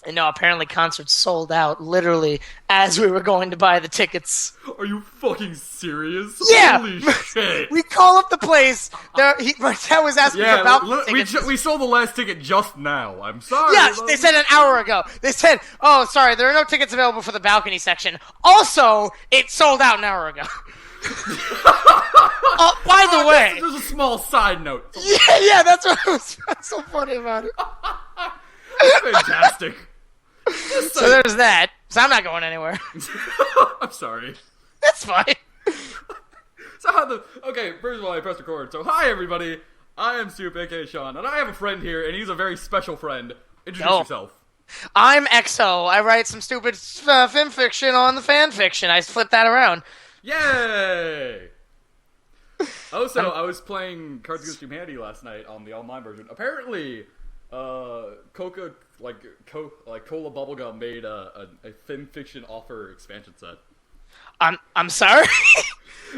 And no, apparently concerts sold out literally as we were going to buy the tickets. Are you fucking serious? Yeah! Holy shit! We call up the place. Martel was asking about the tickets. we sold the last ticket just now. I'm sorry. Yeah, they said an hour ago. They said, oh, sorry, there are no tickets available for the balcony section. Also, it sold out an hour ago. By the way. There's a small side note. Yeah, that's what was so funny about it. Fantastic. So there's that. So I'm not going anywhere. I'm sorry. That's fine. Okay, first of all, I pressed record. So, hi everybody. I am Soup, aka Sean, and I have a friend here, and he's a very special friend. Introduce yourself. I'm XO. I write some stupid fan fiction on the fan fiction. I flip that around. Yay! Also, I was playing Cards Against Humanity last night on the online version. Apparently, Cola Bubblegum made a fan fiction offer expansion set. I'm sorry.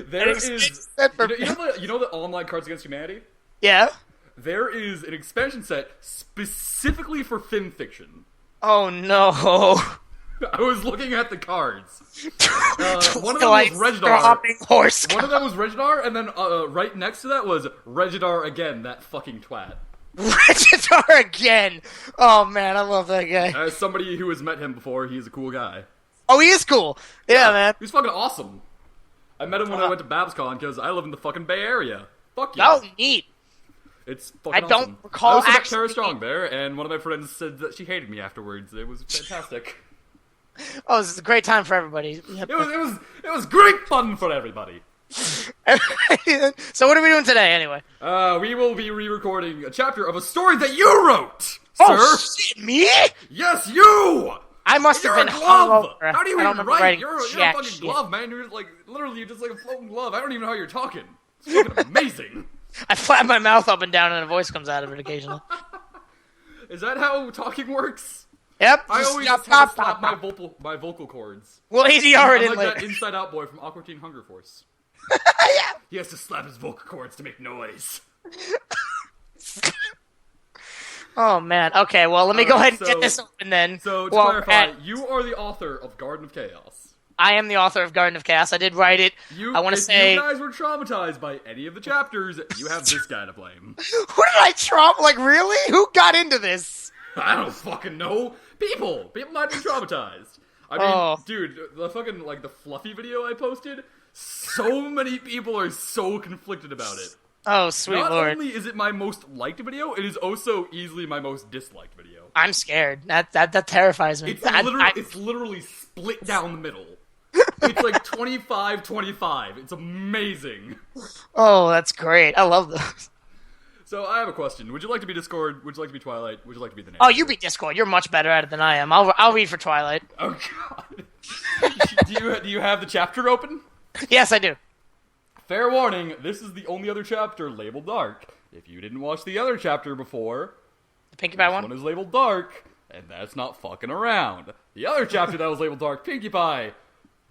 There is you know the online Cards Against Humanity? Yeah. There is an expansion set specifically for fan fiction. Oh no. I was looking at the cards. One of them Like was Regidar. Horse One of them was Regidar, and then right next to that was Regidar again, that fucking twat. Regidar again. Oh man, I love that guy. As somebody who has met him before, he's a cool guy. Oh, he is cool. Yeah, man. He's fucking awesome. I met him when I went to BabsCon because I live in the fucking Bay Area. Fuck yeah. Oh, neat. It's fucking I don't awesome. recall I also met actually Tara Strong there, and one of my friends said that she hated me afterwards. It was fantastic. Oh, this is a great time for everybody. It was great fun for everybody. So what are we doing today, anyway? We will be re-recording a chapter of a story that you wrote, Oh, sir. shit, me? Yes, you. I must You're have been a glove. hungover. How do you I don't even remember write? writing You're a jack fucking shit. glove, man. You're like literally you're just like a floating glove. I don't even know how you're talking. It's fucking amazing. I flap my mouth up and down and a voice comes out of it occasionally. Is that how talking works? Yep. I always just have to slap my vocal cords. Well, ADR I'm it in like later. that Inside Out boy from Aqua Teen Hunger Force. Yeah. He has to slap his vocal cords to make noise. Oh, man. Okay, well, let me go ahead and get this open then. So, to Well, clarify, you are the author of Garden of Chaos. I am the author of Garden of Chaos. I did write it. I want to say... If you guys were traumatized by any of the chapters, you have this guy to blame. Who did I trauma? Like, really? Who got into this? I don't fucking know. People might be traumatized. I mean, dude, the fucking, like, the Fluffy video I posted, so many people are so conflicted about it. Oh, sweet Not lord. only is it my most liked video, it is also easily my most disliked video. I'm scared. That terrifies me. It's literally split down the middle. It's like 25-25. It's amazing. Oh, that's great. I love those. So I have a question. Would you like to be Discord? Would you like to be Twilight? Would you like to be the name? Oh, you beat Discord. You're much better at it than I am. I'll read for Twilight. Oh god. do you have the chapter open? Yes, I do. Fair warning, this is the only other chapter labeled dark. If you didn't watch the other chapter before, The Pinkie Pie this one? one is labeled dark, and that's not fucking around. The other chapter that was labeled dark, Pinkie Pie,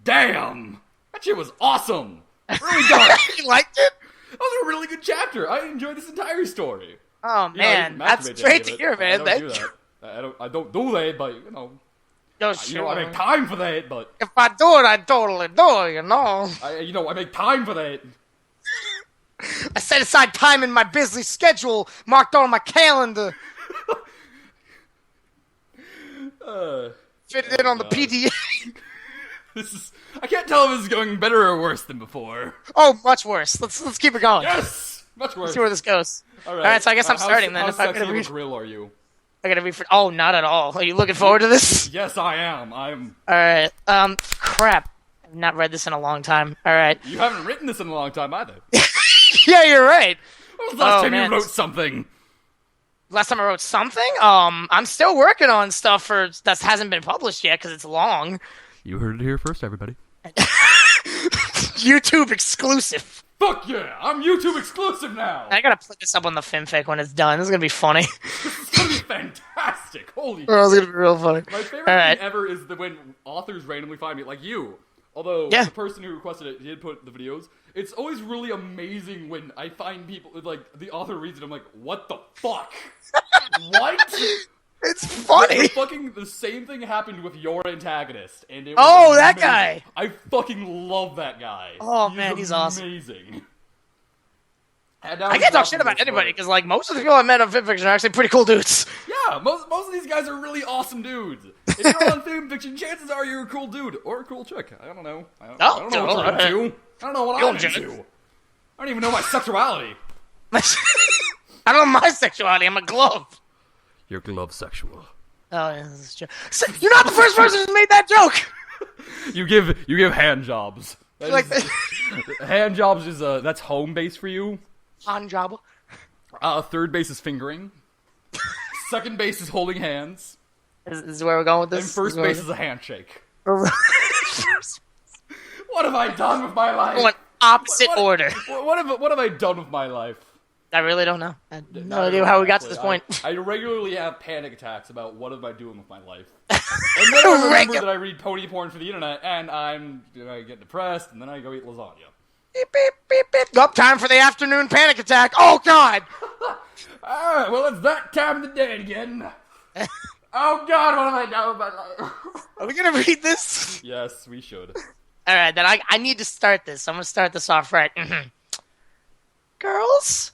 damn! That shit was awesome! Really dark! You liked it? That was a really good chapter. I enjoyed this entire story. Oh, You know, I man. didn't That's masturbate great any to of it. hear, man. I Thank don't do you. that. I don't do that, but Oh, I sure. make time for that. But If I do it, I totally do it, you know. I make time for that. I set aside time in my busy schedule, marked on my calendar. Fit it in on the God. PDA. I can't tell if this is going better or worse than before. Oh, much worse. Let's keep it going. Yes, much worse. Let's see where this goes. All All right, so I guess I'm How starting then. How If I sexy gotta of a read, grill are you? I gotta read for. Oh, not at all. Are you looking forward to this? Yes, I am. I'm. All right. Crap. I've not read this in a long time. All right. You haven't written this in a long time either. Yeah, you're right. When was the last time man. you wrote something? Last time I wrote something, I'm still working on stuff that hasn't been published yet because it's long. You heard it here first, everybody. YouTube exclusive. Fuck yeah! I'm YouTube exclusive now. I gotta put this up on the FinFic when it's done. This is gonna be funny. This is gonna be fantastic. Holy. Oh, it's gonna be real funny. My favorite All right. thing ever is when authors randomly find me, like you. Although Yeah. the person who requested it did put the videos, it's always really amazing when I find people like the author reads it. I'm like, what the fuck? What? It's funny. The same thing happened with your antagonist, and it was Oh, that amazing. guy! I fucking love that guy. Oh, man, he's awesome. Amazing. I can't talk shit about anybody, because, like, most of the people I met on FanFiction are actually pretty cool dudes. Yeah, most of these guys are really awesome dudes. If you're on FanFiction, chances are you're a cool dude. Or a cool chick. I don't know. I don't know what you're into. I don't know what I'm into. I don't even know my sexuality. I don't know my sexuality. I'm a glove. You're glove sexual. Oh, yeah, this is true. So, you're not the first person who's made that joke. You give hand jobs. Like Hand jobs is that's home base for you. hand job. Third base is fingering. Second base is holding hands. This is where we're going with this. And first base is a handshake. What have I done with my life? Going opposite order. What have I done with my life? I really don't know. I have no idea how we got to this point. I regularly have panic attacks about what am I doing with my life. And then I remember that I read pony porn for the internet, and I get depressed, and then I go eat lasagna. Beep, beep, beep, beep. Up, time for the afternoon panic attack. Oh, God! Alright, well, it's that time of the day again. Oh, God, what have I done with my life? Are we going to read this? Yes, we should. Alright, then I need to start this. I'm going to start this off right. Girls?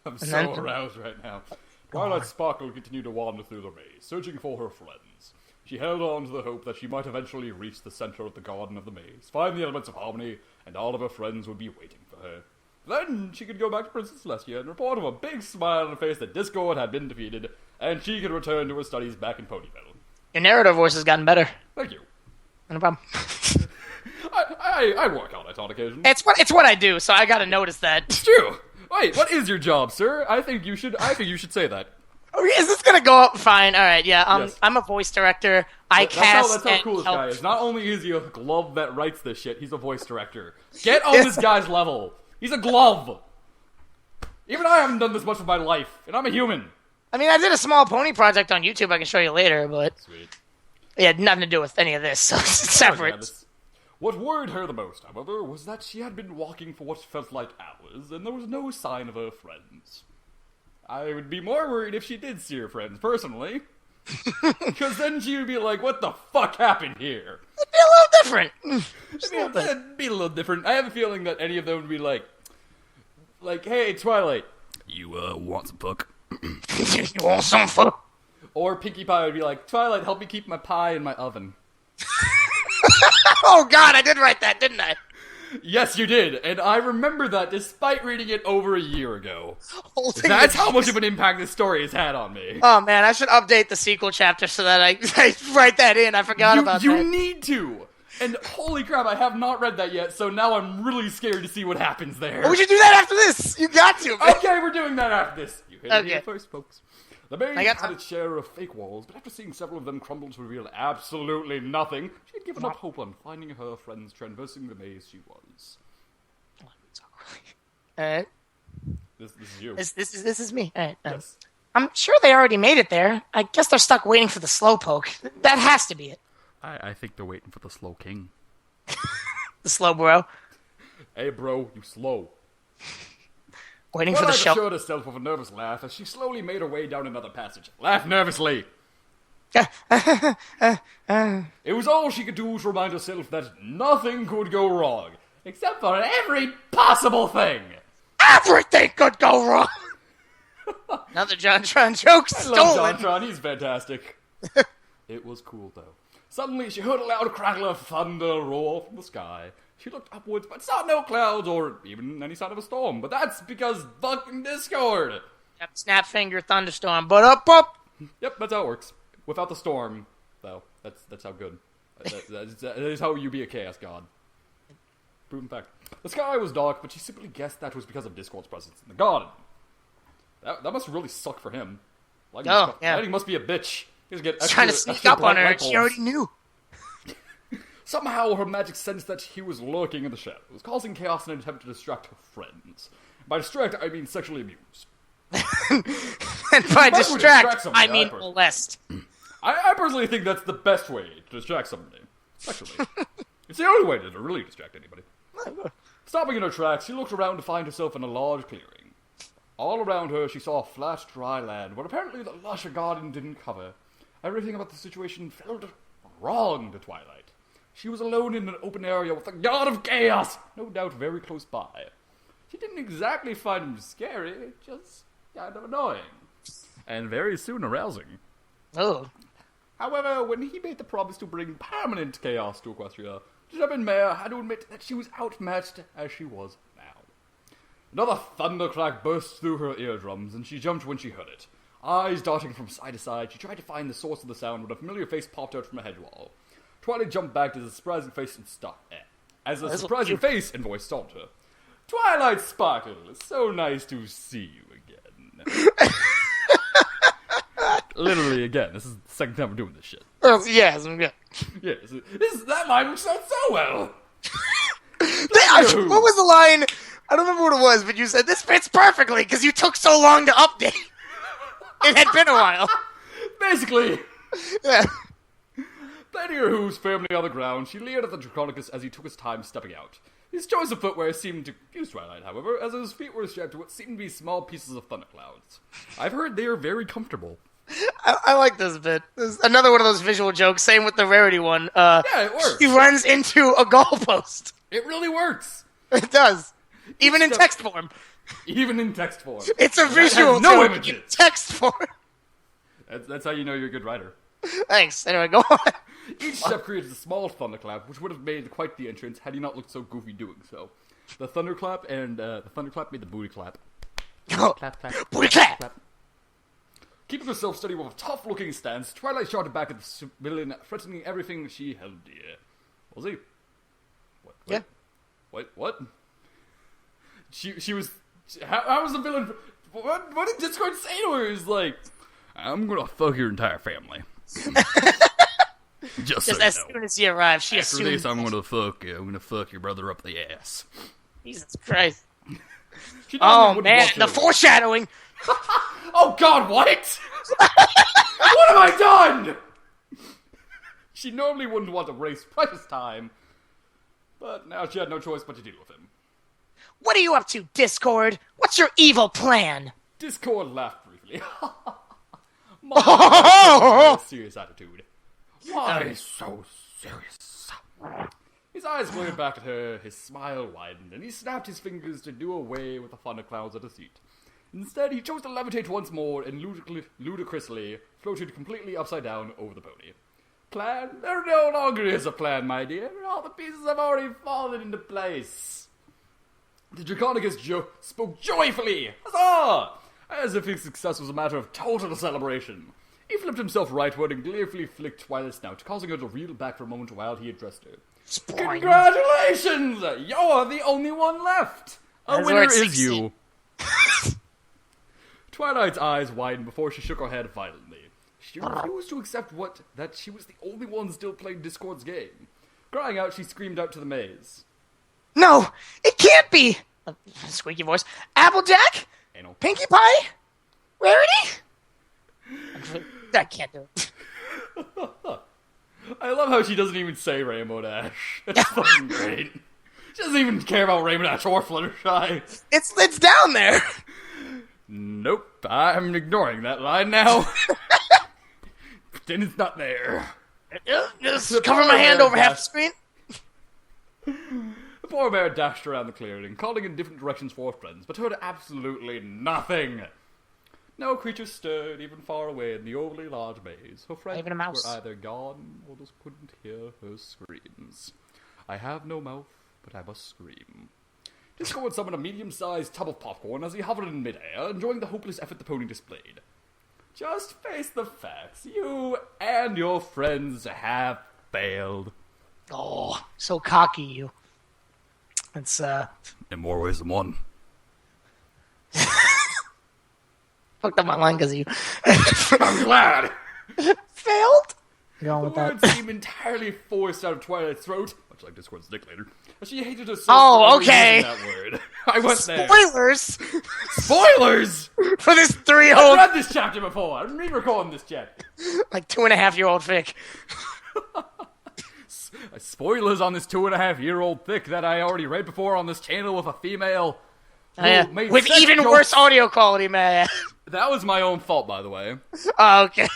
I'm so aroused right now. Twilight Sparkle continued to wander through the maze, searching for her friends. She held on to the hope that she might eventually reach the center of the garden of the maze, find the elements of harmony, and all of her friends would be waiting for her. Then she could go back to Princess Celestia and report with a big smile on her face that Discord had been defeated, and she could return to her studies back in Ponyville. Your narrative voice has gotten better. Thank you. No problem. I work on it on occasion. It's what I do, so I gotta notice that. It's true. Wait, what is your job, sir? I think you should say that. Oh, is this gonna go up? Fine. All right. Yeah. Yes. I'm a voice director. That's how cool this help. guy is. Not only is he a glove that writes this shit, he's a voice director. Get on this guy's level. He's a glove. Even I haven't done this much with my life, and I'm a human. I mean, I did a small pony project on YouTube. I can show you later, but Sweet. it had nothing to do with any of this. So it's separate. What worried her the most, however, was that she had been walking for what felt like hours, and there was no sign of her friends. I would be more worried if she did see her friends, personally. Because then she would be like, what the fuck happened here? It'd be a little different. It'd be a little different. I have a feeling that any of them would be like, hey, Twilight, you, want some fuck? You want some fuck? Or Pinkie Pie would be like, Twilight, help me keep my pie in my oven. Oh, God, I did write that, didn't I? Yes, you did, and I remember that despite reading it over a year ago. That's how much of an impact this story has had on me. Oh, man, I should update the sequel chapter so that I write that in. I forgot about that. You need to! And holy crap, I have not read that yet, so now I'm really scared to see what happens there. Oh, we should do that after this! You got to, man. Okay, we're doing that after this. You hit it here first, folks. The maze had its share of fake walls, but after seeing several of them crumble to reveal absolutely nothing, she had given up hope on finding her friends traversing the maze she was. This is you. This is me. All right. Yes. I'm sure they already made it there. I guess they're stuck waiting for the slowpoke. That has to be it. I think they're waiting for the slow king. The slow bro. Hey, bro, you slow. Waiting for the show. Assured herself with a nervous laugh as she slowly made her way down another passage. Laugh nervously. It was all she could do to remind herself that nothing could go wrong. Except for every possible thing. Everything could go wrong. Another JonTron joke stolen. I love JonTron, he's fantastic. It was cool, though. Suddenly, she heard a loud crackle of thunder roar from the sky. She looked upwards, but saw no clouds or even any sign of a storm. But that's because fucking Discord. Yep, snap finger thunderstorm, but up. Yep, that's how it works. Without the storm, though, that's how good. That is how you be a chaos god. Proven fact. The sky was dark, but she simply guessed that was because of Discord's presence in the garden. That must really suck for him. Lightning must be a bitch. He's trying to sneak up on her, and she already knew. Somehow her magic sensed that he was lurking in the shadows, causing chaos in an attempt to distract her friends. By distract, I mean sexually abuse. And by distract, I mean molest. I personally think that's the best way to distract somebody. Actually. It's the only way to really distract anybody. Stopping in her tracks, she looked around to find herself in a large clearing. All around her, she saw a flat, dry land, where apparently the lush garden didn't cover. Everything about the situation felt wrong to Twilight. She was alone in an open area with the god of chaos, no doubt very close by. She didn't exactly find him scary, just kind of annoying. And very soon arousing. Oh. However, when he made the promise to bring permanent chaos to Equestria, Jabin Mare had to admit that she was outmatched as she was now. Another thunderclap burst through her eardrums, and she jumped when she heard it. Eyes darting from side to side, she tried to find the source of the sound when a familiar face popped out from a hedge wall. Twilight jumped back as a surprising face and stopped. As a surprising face and voice stopped her. Twilight Sparkle, it's so nice to see you again. Literally again. This is the second time we're doing this shit. Yes, I'm good. Yes, that line works out so well. What was the line? I don't remember what it was, but you said, this fits perfectly because you took so long to update. It had been a while. Basically. Yeah. Planting her hooves firmly on the ground, she leered at the Draconicus as he took his time stepping out. His choice of footwear seemed to confuse Twilight, however, as his feet were strapped to what seemed to be small pieces of thunderclouds. I've heard they are very comfortable. I like this bit. This is another one of those visual jokes. Same with the Rarity one. Yeah, it works. He runs into a goalpost. It really works. It does. Even in text form. Even in text form. It's a visual no joke images. in text form. That's how you know you're a good writer. Thanks. Anyway, go on. Each step created a small thunderclap, which would have made quite the entrance had he not looked so goofy doing so. The thunderclap and the thunderclap made the booty clap. Clap, clap. Booty clap. Keeping herself steady with a tough-looking stance, Twilight shouted back at the civilian, threatening everything she held dear. Was he? What? Yeah. Wait, what? She was... How was the villain... What did Discord say to her? He's like, I'm gonna fuck your entire family. Just so as you know. soon as he arrives, she After assumes... this, I'm gonna fuck you. I'm gonna fuck your brother up the ass. Jesus Christ. Oh, man, the foreshadowing! Oh god, what? What have I done? She normally wouldn't want to waste precious time, but now she had no choice but to deal with him. What are you up to, Discord? What's your evil plan? Discord laughed briefly. My serious attitude. Why so serious? His eyes glared back at her, his smile widened, and he snapped his fingers to do away with the thunderclouds at his feet. Instead, he chose to levitate once more and ludicrously floated completely upside down over the pony. Plan? There no longer is a plan, my dear. All the pieces have already fallen into place. The Draconicus spoke joyfully, huzzah! As if his success was a matter of total celebration. He flipped himself rightward and gleefully flicked Twilight's snout, causing her to reel back for a moment while he addressed her. Spoiling. Congratulations! You're the only one left! A winner is you. Twilight's eyes widened before she shook her head violently. She refused to accept that she was the only one still playing Discord's game. Crying out, she screamed out to the maze. No, it can't be! Squeaky voice. Applejack? Anal. Pinkie Pie? Rarity? I can't do it. I love how she doesn't even say Rainbow Dash. It's fucking great. She doesn't even care about Rainbow Dash or Fluttershy. It's down there. Nope, I'm ignoring that line now. Pretend it's not there. Just cover my hand over half the screen. The poor bear dashed around the clearing, calling in different directions for her friends, but heard absolutely nothing. No creature stirred, even far away in the overly large maze. Her friends even a mouse. were either gone or just couldn't hear her screams. I have no mouth, but I must scream. Discord summoned a medium-sized tub of popcorn as he hovered in midair, enjoying the hopeless effort the pony displayed. Just face the facts. You and your friends have failed. Oh, so cocky, you. It's, In more ways than one. fucked up my line because of you. I'm glad! Failed? Going The with that. words seemed entirely forced out of Twilight's throat, much like Discord's dick later, as she hated herself Oh, for ever okay. using that word. I went there. Spoilers! Spoilers! For this I've 3-year-old, read this chapter before. I'm re-recording this chapter. like 2.5-year-old fic. Spoilers on this 2.5-year-old thick that I already read before on this channel with a female. Yeah. made With sex even jokes. worse audio quality, man. That was my own fault, by the way. Oh, okay.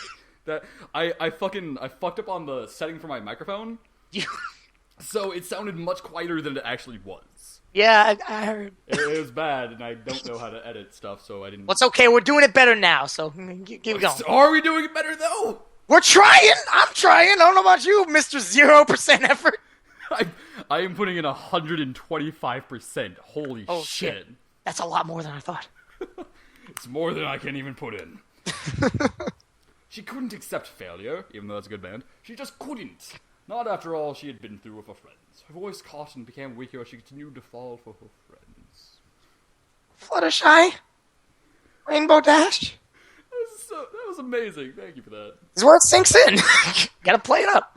That I fucked up on the setting for my microphone, so it sounded much quieter than it actually was. Yeah, I heard. It was bad, and I don't know how to edit stuff, so I didn't. Well, it's okay. We're doing it better now, so keep going. Are we doing it better though? We're trying. I'm trying. I don't know about you, Mr. 0% effort. I am putting in 125%. Holy shit. That's a lot more than I thought. It's more than I can even put in. She couldn't accept failure, even though that's a good band. She just couldn't. Not after all she had been through with her friends. Her voice caught and became weaker as she continued to fall for her friends. Fluttershy? Rainbow Dash? That was amazing. Thank you for that. This is where it sinks in. Gotta play it up.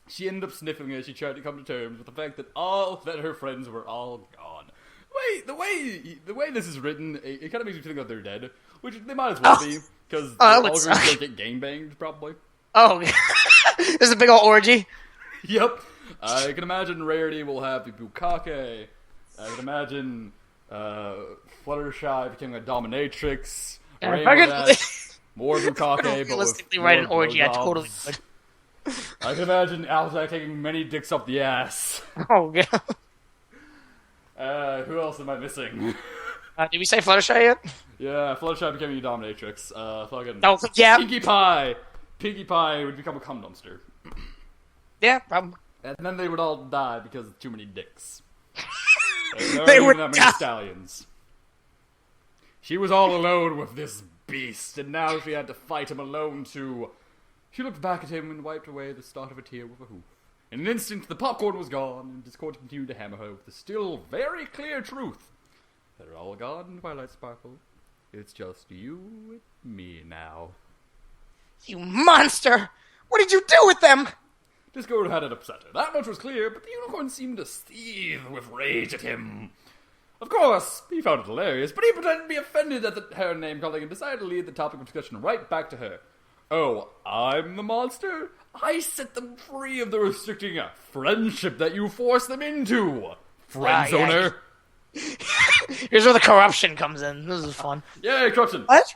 She ended up sniffling as she tried to come to terms with the fact that her friends were all gone. Wait, the way this is written, it kind of makes me think that they're dead, which they might as well be, because they're all going to get gangbanged, probably. Oh, there's a big old orgy. Yep. I can imagine Rarity will have the Bukake. I can imagine Fluttershy becoming a dominatrix. More Bukake, but realistically with write an more orgy, I blowjobs. totally would. I can imagine Alzak taking many dicks up the ass. Oh, yeah. Who else am I missing? Did we say Fluttershy yet? Yeah, Fluttershy becoming a dominatrix. Fucking Oh, yeah. Pinkie Pie! Pinkie Pie would become a cum dumpster. Yeah, probably. And then they would all die because of too many dicks. They would that many die. stallions. She was all alone with this beast, and now she had to fight him alone too. She looked back at him and wiped away the start of a tear with a hoof. In an instant, the popcorn was gone, and Discord continued to hammer her with the still very clear truth. They're all gone, Twilight Sparkle. It's just you and me now. You monster! What did you do with them? Discord had it upset her. That much was clear, but the unicorn seemed to seethe with rage at him. Of course, he found it hilarious, but he pretended to be offended at her name calling and decided to lead the topic of discussion right back to her. Oh, I'm the monster? I set them free of the restricting friendship that you forced them into, friend zoner. Here's where the corruption comes in. This is fun. Yay, corruption. What?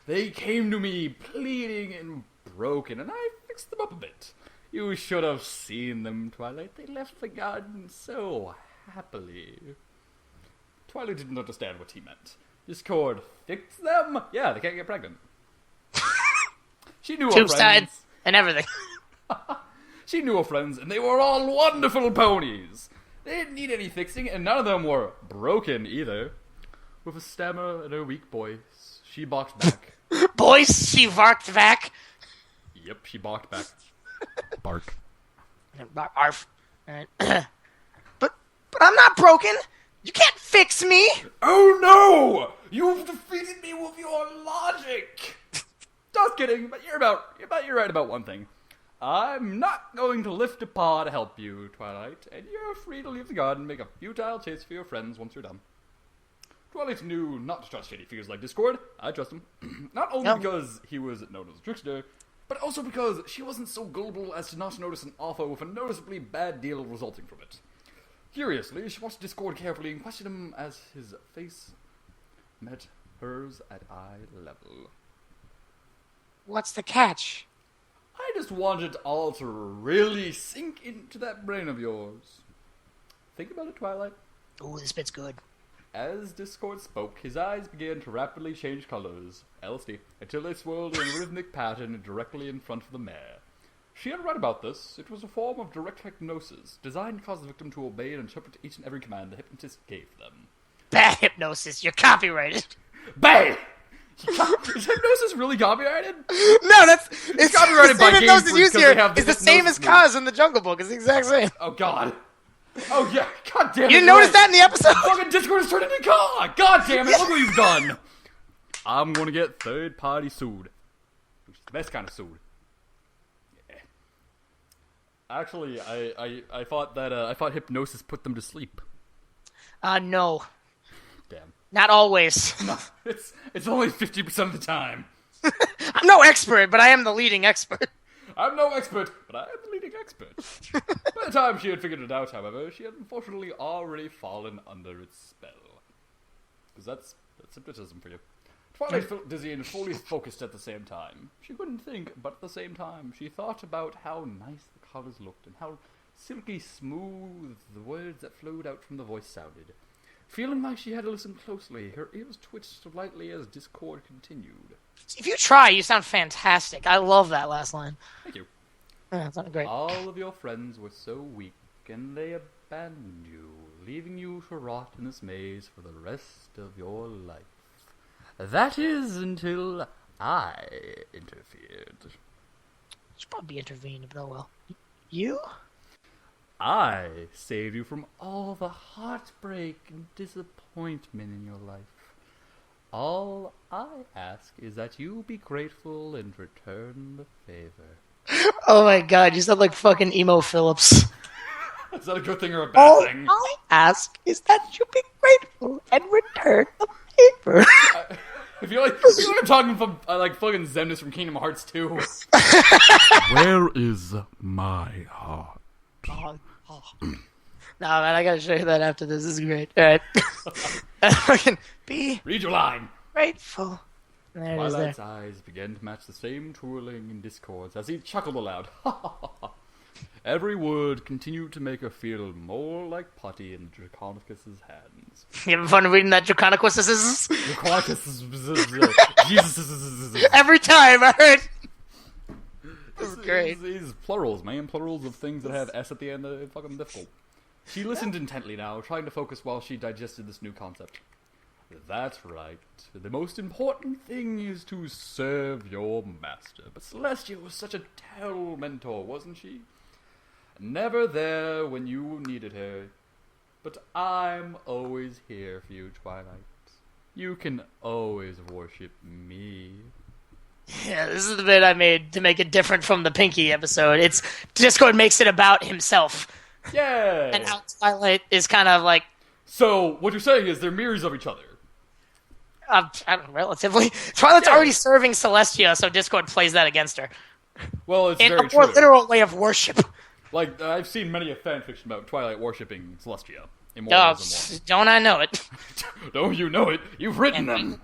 They came to me pleading and broken, and I fixed them up a bit. You should have seen them, Twilight. They left the garden so happily. Twilight didn't understand what he meant. Discord fixed them? Yeah, they can't get pregnant. She knew her Tube friends. sides and everything. She knew her friends, and they were all wonderful ponies. They didn't need any fixing, and none of them were broken either. With a stammer and a weak voice, she balked back. Boys, she barked back. Yep, she balked back. Bark. Arf. Alright. But I'm not broken. You can't fix me. Oh no! You've defeated me with your logic. Just kidding, but you're right about one thing. I'm not going to lift a paw to help you, Twilight, and you're free to leave the garden and make a futile chase for your friends once you're done. Twilight knew not to trust shady figures like Discord. I trust him. Not only because he was known as a trickster, but also because she wasn't so gullible as to not notice an offer with a noticeably bad deal resulting from it. Curiously, she watched Discord carefully and questioned him as his face met hers at eye level. What's the catch? I just wanted it all to really sink into that brain of yours. Think about it, Twilight. Ooh, this bit's good. As Discord spoke, his eyes began to rapidly change colors, LSD, until they swirled in a rhythmic pattern directly in front of the mare. She had read about this. It was a form of direct hypnosis, designed to cause the victim to obey and interpret each and every command the hypnotist gave them. Bad hypnosis. You're copyrighted. Bang! Is hypnosis really copyrighted? No, it's copyrighted by hypnosis Gamefreak used because here they have the is the same as hypnosis Kaz in the Jungle Book. It's the exact same. Oh god. Oh yeah, god damn it. You didn't notice that in the episode? Fucking Discord is turning into Kaz! God damn it, look what you've done! I'm gonna get third party sued. Which is the best kind of sued. Yeah. Actually, I thought that I thought hypnosis put them to sleep. No. Damn. Not always. It's only 50% of the time. I'm no expert, but I am the leading expert. I'm no expert, but I am the leading expert. By the time she had figured it out, however, she had unfortunately already fallen under its spell. Because that's hypnotism for you. Twilight felt dizzy and fully focused at the same time. She couldn't think, but at the same time, she thought about how nice the colors looked and how silky smooth the words that flowed out from the voice sounded. Feeling like she had to listen closely, her ears twitched slightly as discord continued. If you try, you sound fantastic. I love that last line. Thank you. Yeah, that sounded great. All of your friends were so weak, and they abandoned you, leaving you to rot in this maze for the rest of your life. That is until I interfered. Should probably intervene, but oh well. You? I saved you from all the heartbreak and disappointment in your life. All I ask is that you be grateful and return the favor. Oh my god, you sound like fucking Emo Phillips. Is that a good thing or a bad thing? All I ask is that you be grateful and return the favor. I feel like I'm talking from like fucking Zemnis from Kingdom Hearts 2. Where is my heart? Oh. Nah, man, I gotta show you that after this. This is great. Alright. Fucking be Read your line. grateful. There it is there. Twilight's eyes began to match the same twirling and discords as he chuckled aloud. Every word continued to make her feel more like putty in Draconicus's hands. You having fun reading that Draconicus? Jesus. Every time I heard. This is great. These plurals, man. Plurals of things that have S at the end are fucking difficult. She listened intently now, trying to focus while she digested this new concept. That's right. The most important thing is to serve your master. But Celestia was such a terrible mentor, wasn't she? Never there when you needed her. But I'm always here for you, Twilight. You can always worship me. Yeah, this is the bit I made to make it different from the Pinky episode. It's Discord makes it about himself. Yeah! And how Twilight is kind of like... So, what you're saying is they're mirrors of each other. I don't know, relatively. Twilight's already serving Celestia, so Discord plays that against her. Well, it's In very a more true. literal way of worship. Like, I've seen many a fanfiction about Twilight worshipping Celestia. Oh, Immortals don't I know it? Don't you know it? You've written them!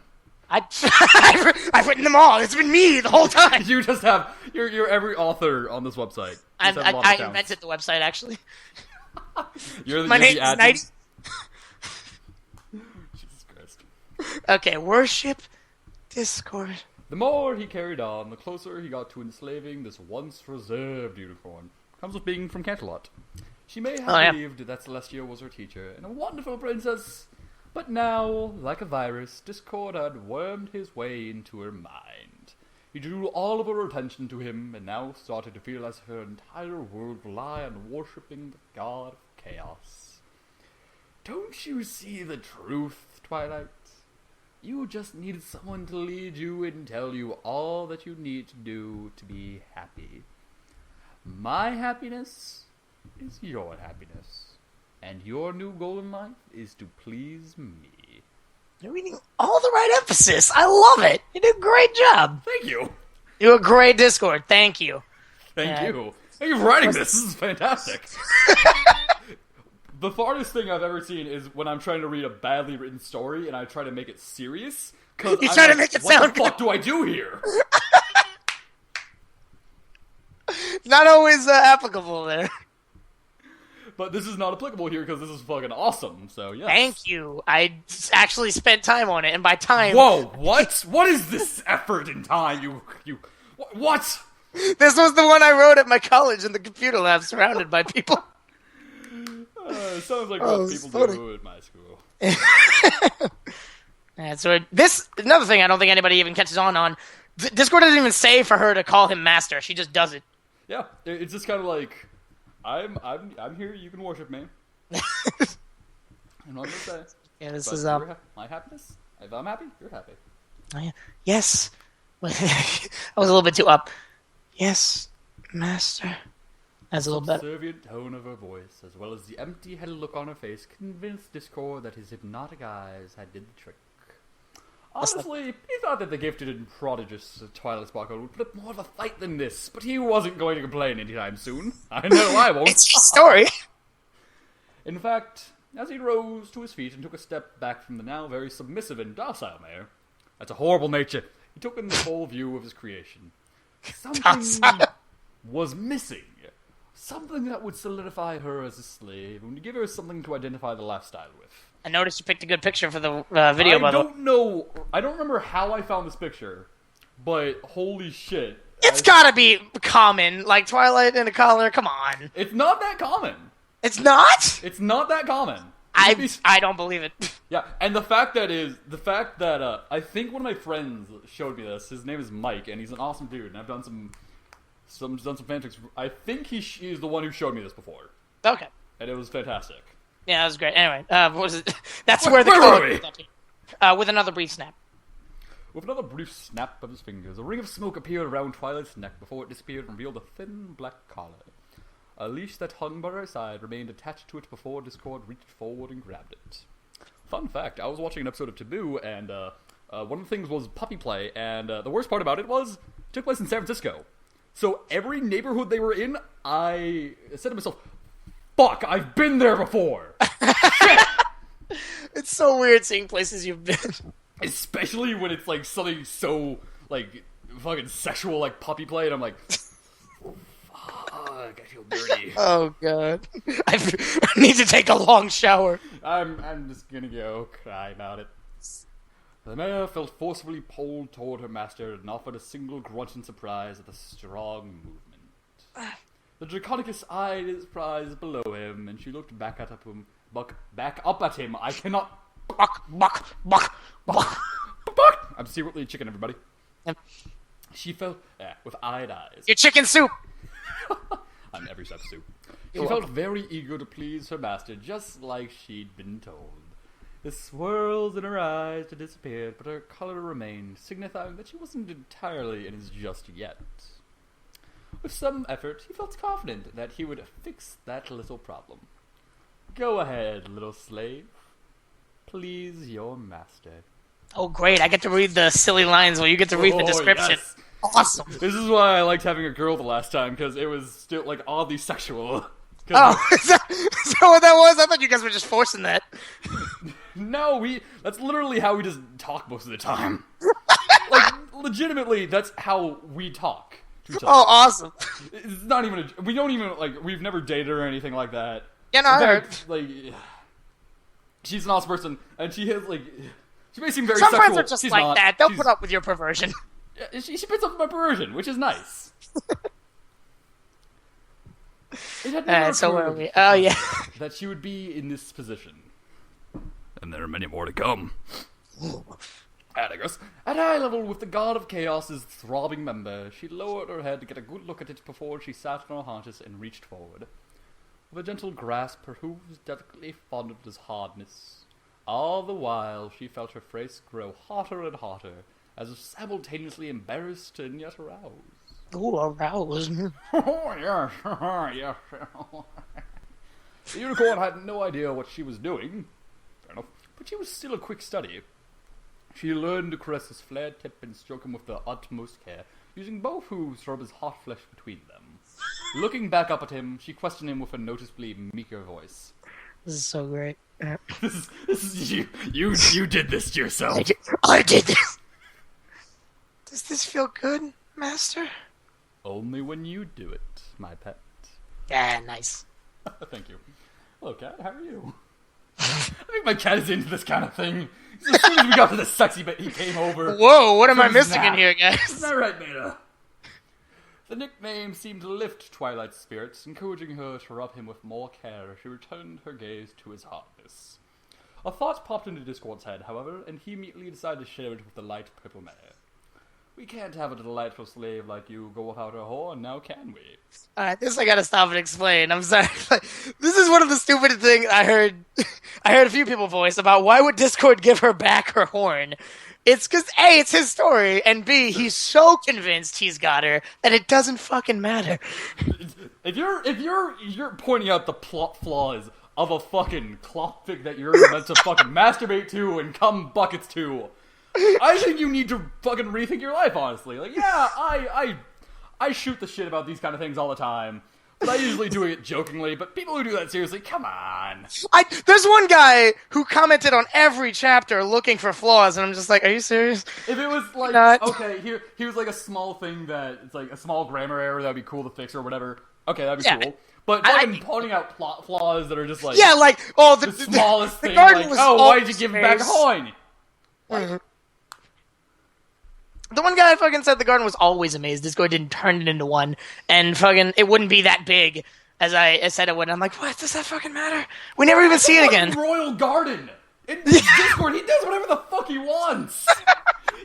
I've written them all. It's been me the whole time. You just have... You're every author on this website. You just have a lot of I accounts. invented the website, actually. You're My you're name the is admin. 90... Jesus Christ. Okay, worship Discord. The more he carried on, the closer he got to enslaving this once reserved unicorn. Comes with being from Canterlot. She may have believed that Celestia was her teacher and a wonderful princess, but now, like a virus, Discord had wormed his way into her mind. He drew all of her attention to him, and now started to feel as if her entire world relied on worshipping the god of chaos. Don't you see the truth, Twilight? You just needed someone to lead you and tell you all that you need to do to be happy. My happiness is your happiness, and your new goal in life is to please me. You're reading all the right emphasis. I love it. You did a great job. Thank you. You do a great Discord. Thank you. Thank you. Thank you for writing this. This is fantastic. The farthest thing I've ever seen is when I'm trying to read a badly written story and I try to make it serious. You try to make it sound what the fuck do I do here? Not always applicable there. But this is not applicable here because this is fucking awesome, so yeah. Thank you. I actually spent time on it, and by time... Whoa, what? What is this effort in time? What? This was the one I wrote at my college in the computer lab, surrounded by people. Sounds like what people do at my school. Yeah, so another thing I don't think anybody even catches on. Discord doesn't even say for her to call him master. She just does it. Yeah, it's just kind of like, I'm here. You can worship me. I'm not gonna say. Yeah, this But is my happiness. If I'm happy, you're happy. Oh, yeah. Yes. I was a little bit too up. Yes, master. That's a little better. The subservient tone of her voice, as well as the empty-headed look on her face, convinced Discord that his hypnotic eyes had did the trick. Honestly, he thought that the gifted and prodigious Twilight Sparkle would put up more of a fight than this, but he wasn't going to complain anytime soon. I know I won't. It's your story. In fact, as he rose to his feet and took a step back from the now very submissive and docile mare, That's a horrible nature. He took in the full view of his creation. Something Outside. was missing. Something that would solidify her as a slave and give her something to identify the lifestyle with. I noticed you picked a good picture for the video, by the way. I don't remember how I found this picture, but holy shit. It's gotta be common, like Twilight in a collar, come on. It's not that common. It's not? It's not that common. I don't believe it. Yeah, and the fact that I think one of my friends showed me this. His name is Mike, and he's an awesome dude, and I've done some fanfics. I think he's the one who showed me this before. Okay. And it was fantastic. Yeah, that was great. Anyway, what was it? That's where the where color were we? comes up. With another brief snap. With another brief snap of his fingers, a ring of smoke appeared around Twilight's neck before it disappeared and revealed a thin black collar. A leash that hung by her side remained attached to it before Discord reached forward and grabbed it. Fun fact, I was watching an episode of Taboo, and one of the things was puppy play, and the worst part about it was, it took place in San Francisco. So every neighborhood they were in, I said to myself, fuck, I've been there before! Shit! It's so weird seeing places you've been. Especially when it's like something so, like, fucking sexual, like puppy play, and I'm like, fuck, I feel dirty. Oh god. I need to take a long shower. I'm just gonna go cry about it. The mare felt forcefully pulled toward her master and offered a single grunt in surprise at the strong movement. The Draconicus eyed his prize below him, and she looked back up at him. I cannot. Buck, buck, buck, buck. Buck! I'm secretly a chicken, everybody. Yep. She felt with eyed eyes. Your chicken soup. I'm every step soup. She felt very eager to please her master, just like she'd been told. The swirls in her eyes had disappeared, but her color remained, signifying that she wasn't entirely in his just yet. With some effort, he felt confident that he would fix that little problem. Go ahead, little slave. Please your master. Oh great, I get to read the silly lines while you get to read the description. Yes. Awesome. This is why I liked having a girl the last time, because it was still, like, oddly sexual. Oh, is that what that was? I thought you guys were just forcing that. No, that's literally how we just talk most of the time. Like, legitimately, that's how we talk to each other. Oh, awesome. It's not even we don't even, like, we've never dated or anything like that. Yeah, no, I heard. Like, she's an awesome person, and she has, like, she may seem very Some sexual. friends are just she's like not. that. They'll put up with your perversion. Yeah, she puts up with my perversion, which is nice. It had never So where are occurred we? Oh, yeah. that she would be in this position. And there are many more to come. Atticus, at eye level with the god of chaos's throbbing member, she lowered her head to get a good look at it before she sat on her haunches and reached forward. With a gentle grasp, her hooves delicately fondled his hardness. All the while, she felt her face grow hotter and hotter, as if simultaneously embarrassed and yet aroused. Ooh, aroused. Oh, yes, yes. The unicorn had no idea what she was doing, fair enough, but she was still a quick study. She learned to caress his flared tip and stroke him with the utmost care, using both hooves to rub his hot flesh between them. Looking back up at him, she questioned him with a noticeably meeker voice. This is so great. This is you did this to yourself. I did this. Does this feel good, Master? Only when you do it, my pet. Yeah, nice. Thank you. Hello, cat. How are you? I think my cat is into this kind of thing. As soon as we got to the sexy bit, he came over. Whoa, what am I missing Snap. in here, guys? Isn't that right, Beta? The nickname seemed to lift Twilight's spirits, encouraging her to rub him with more care as she returned her gaze to his hardness. A thought popped into Discord's head, however, and he immediately decided to share it with the light purple mare. We can't have a delightful slave like you go without a horn, now can we? Alright, this I gotta stop and explain. I'm sorry. This is one of the stupidest things I heard. I heard a few people voice about why would Discord give her back her horn. It's because A, it's his story, and B, he's so convinced he's got her that it doesn't fucking matter. If you're pointing out the plot flaws of a fucking cloth fic that you're meant to fucking masturbate to and cum buckets to, I think you need to fucking rethink your life, honestly. Like, yeah, I shoot the shit about these kind of things all the time, But I usually do it jokingly, but people who do that seriously, come on. There's one guy who commented on every chapter looking for flaws, and I'm just like, are you serious? If it was like, Not. okay, here's like a small thing that, it's like a small grammar error that would be cool to fix or whatever, okay, that'd be cool. But fucking pointing out plot flaws that are just like... Yeah, like, oh, the smallest the thing, garden like, was oh, why'd you always give him back a coin? Mhm. The one guy fucking said the garden was always a maze. Discord didn't turn it into one, and fucking it wouldn't be that big as I said it would. I'm like, what? Does that fucking matter? We never even see it again. Royal Garden. In Discord, he does whatever the fuck he wants.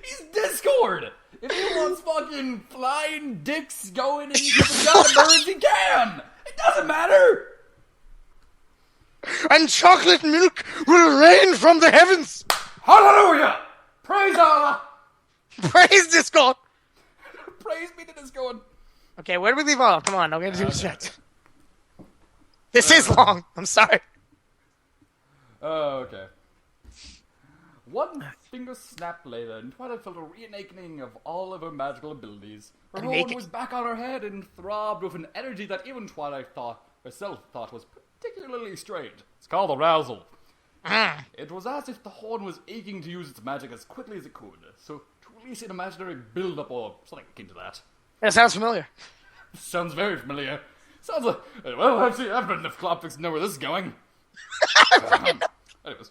He's Discord. If he wants fucking flying dicks going into the god of birds, he can. It doesn't matter. And chocolate milk will rain from the heavens. Hallelujah. Praise Allah. Praise Discord. Praise be to Discord. Okay, where do we leave off? Come on, don't get too distracted. This is long. I'm sorry. Oh, okay. One finger snap later, and Twilight felt a reawakening of all of her magical abilities. Her horn was back on her head and throbbed with an energy that even Twilight herself thought was particularly strange. It's called arousal. It was as if the horn was aching to use its magic as quickly as it could, so to release an imaginary build-up or something akin to that. That sounds familiar. Sounds very familiar. Sounds like, well, I've been enough Clopfix to know where this is going. Anyways,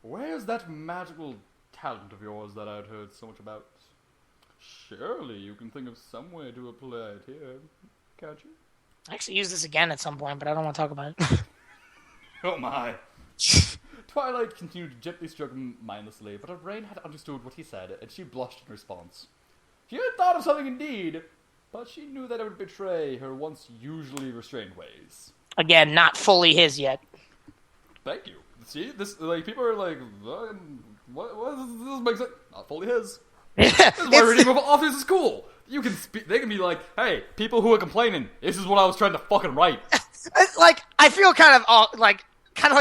where's that magical talent of yours that I'd heard so much about? Surely you can think of some way to apply it here, can't you? I actually use this again at some point, but I don't want to talk about it. Oh my. Twilight continued to gently stroke him mindlessly, but her brain had understood what he said, and she blushed in response. She had thought of something indeed, but she knew that it would betray her once usually restrained ways. Again, not fully his yet. Thank you. See, this, like, people are like, what this makes it not fully his. This is why reading with authors is cool. You can they can be like, hey, people who are complaining, this is what I was trying to fucking write. Like, I feel kind of like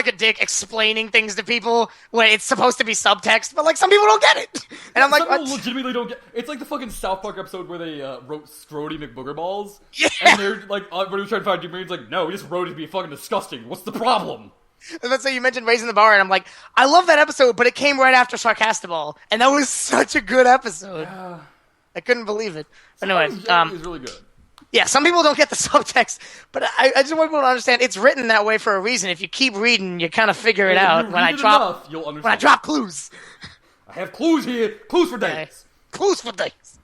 a dick explaining things to people when it's supposed to be subtext, but like some people don't get it. And I'm like, some people legitimately don't get. It's like the fucking South Park episode where they wrote Scrody McBoogerballs. Yeah. And they're like, everybody was trying to find Jim Green's like, no, we just wrote it to be fucking disgusting. What's the problem? And let's say you mentioned Raising the Bar, and I'm like, I love that episode, but it came right after Sarcastable, and that was such a good episode. I couldn't believe it. But anyway, it was really good. Yeah, some people don't get the subtext, but I just want people to understand it's written that way for a reason. If you keep reading, you kind of figure it out. When I drop clues. I have clues here. Clues for days. Okay. Clues for days.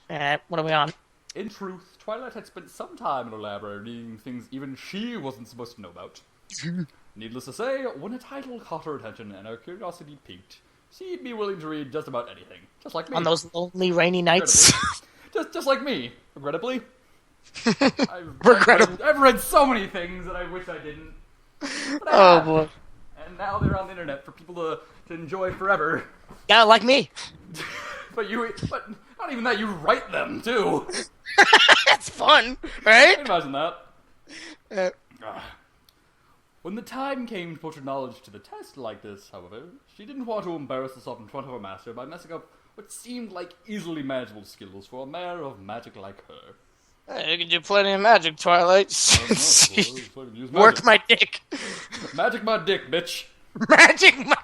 What are we on? In truth, Twilight had spent some time in her library reading things even she wasn't supposed to know about. Needless to say, when a title caught her attention and her curiosity piqued, she'd be willing to read just about anything. Just like me. On those lonely, rainy nights. just like me, regrettably. I've read so many things that I wish I didn't. Oh boy! And now they're on the internet for people to enjoy forever. Yeah, like me. but not even that. You write them too. That's fun, right? Imagine that. When the time came to put her knowledge to the test like this, however, she didn't want to embarrass herself in front of her master by messing up what seemed like easily manageable skills for a mare of magic like her. You can do plenty of magic, Twilight. Work my dick. Magic my dick, bitch. Magic my...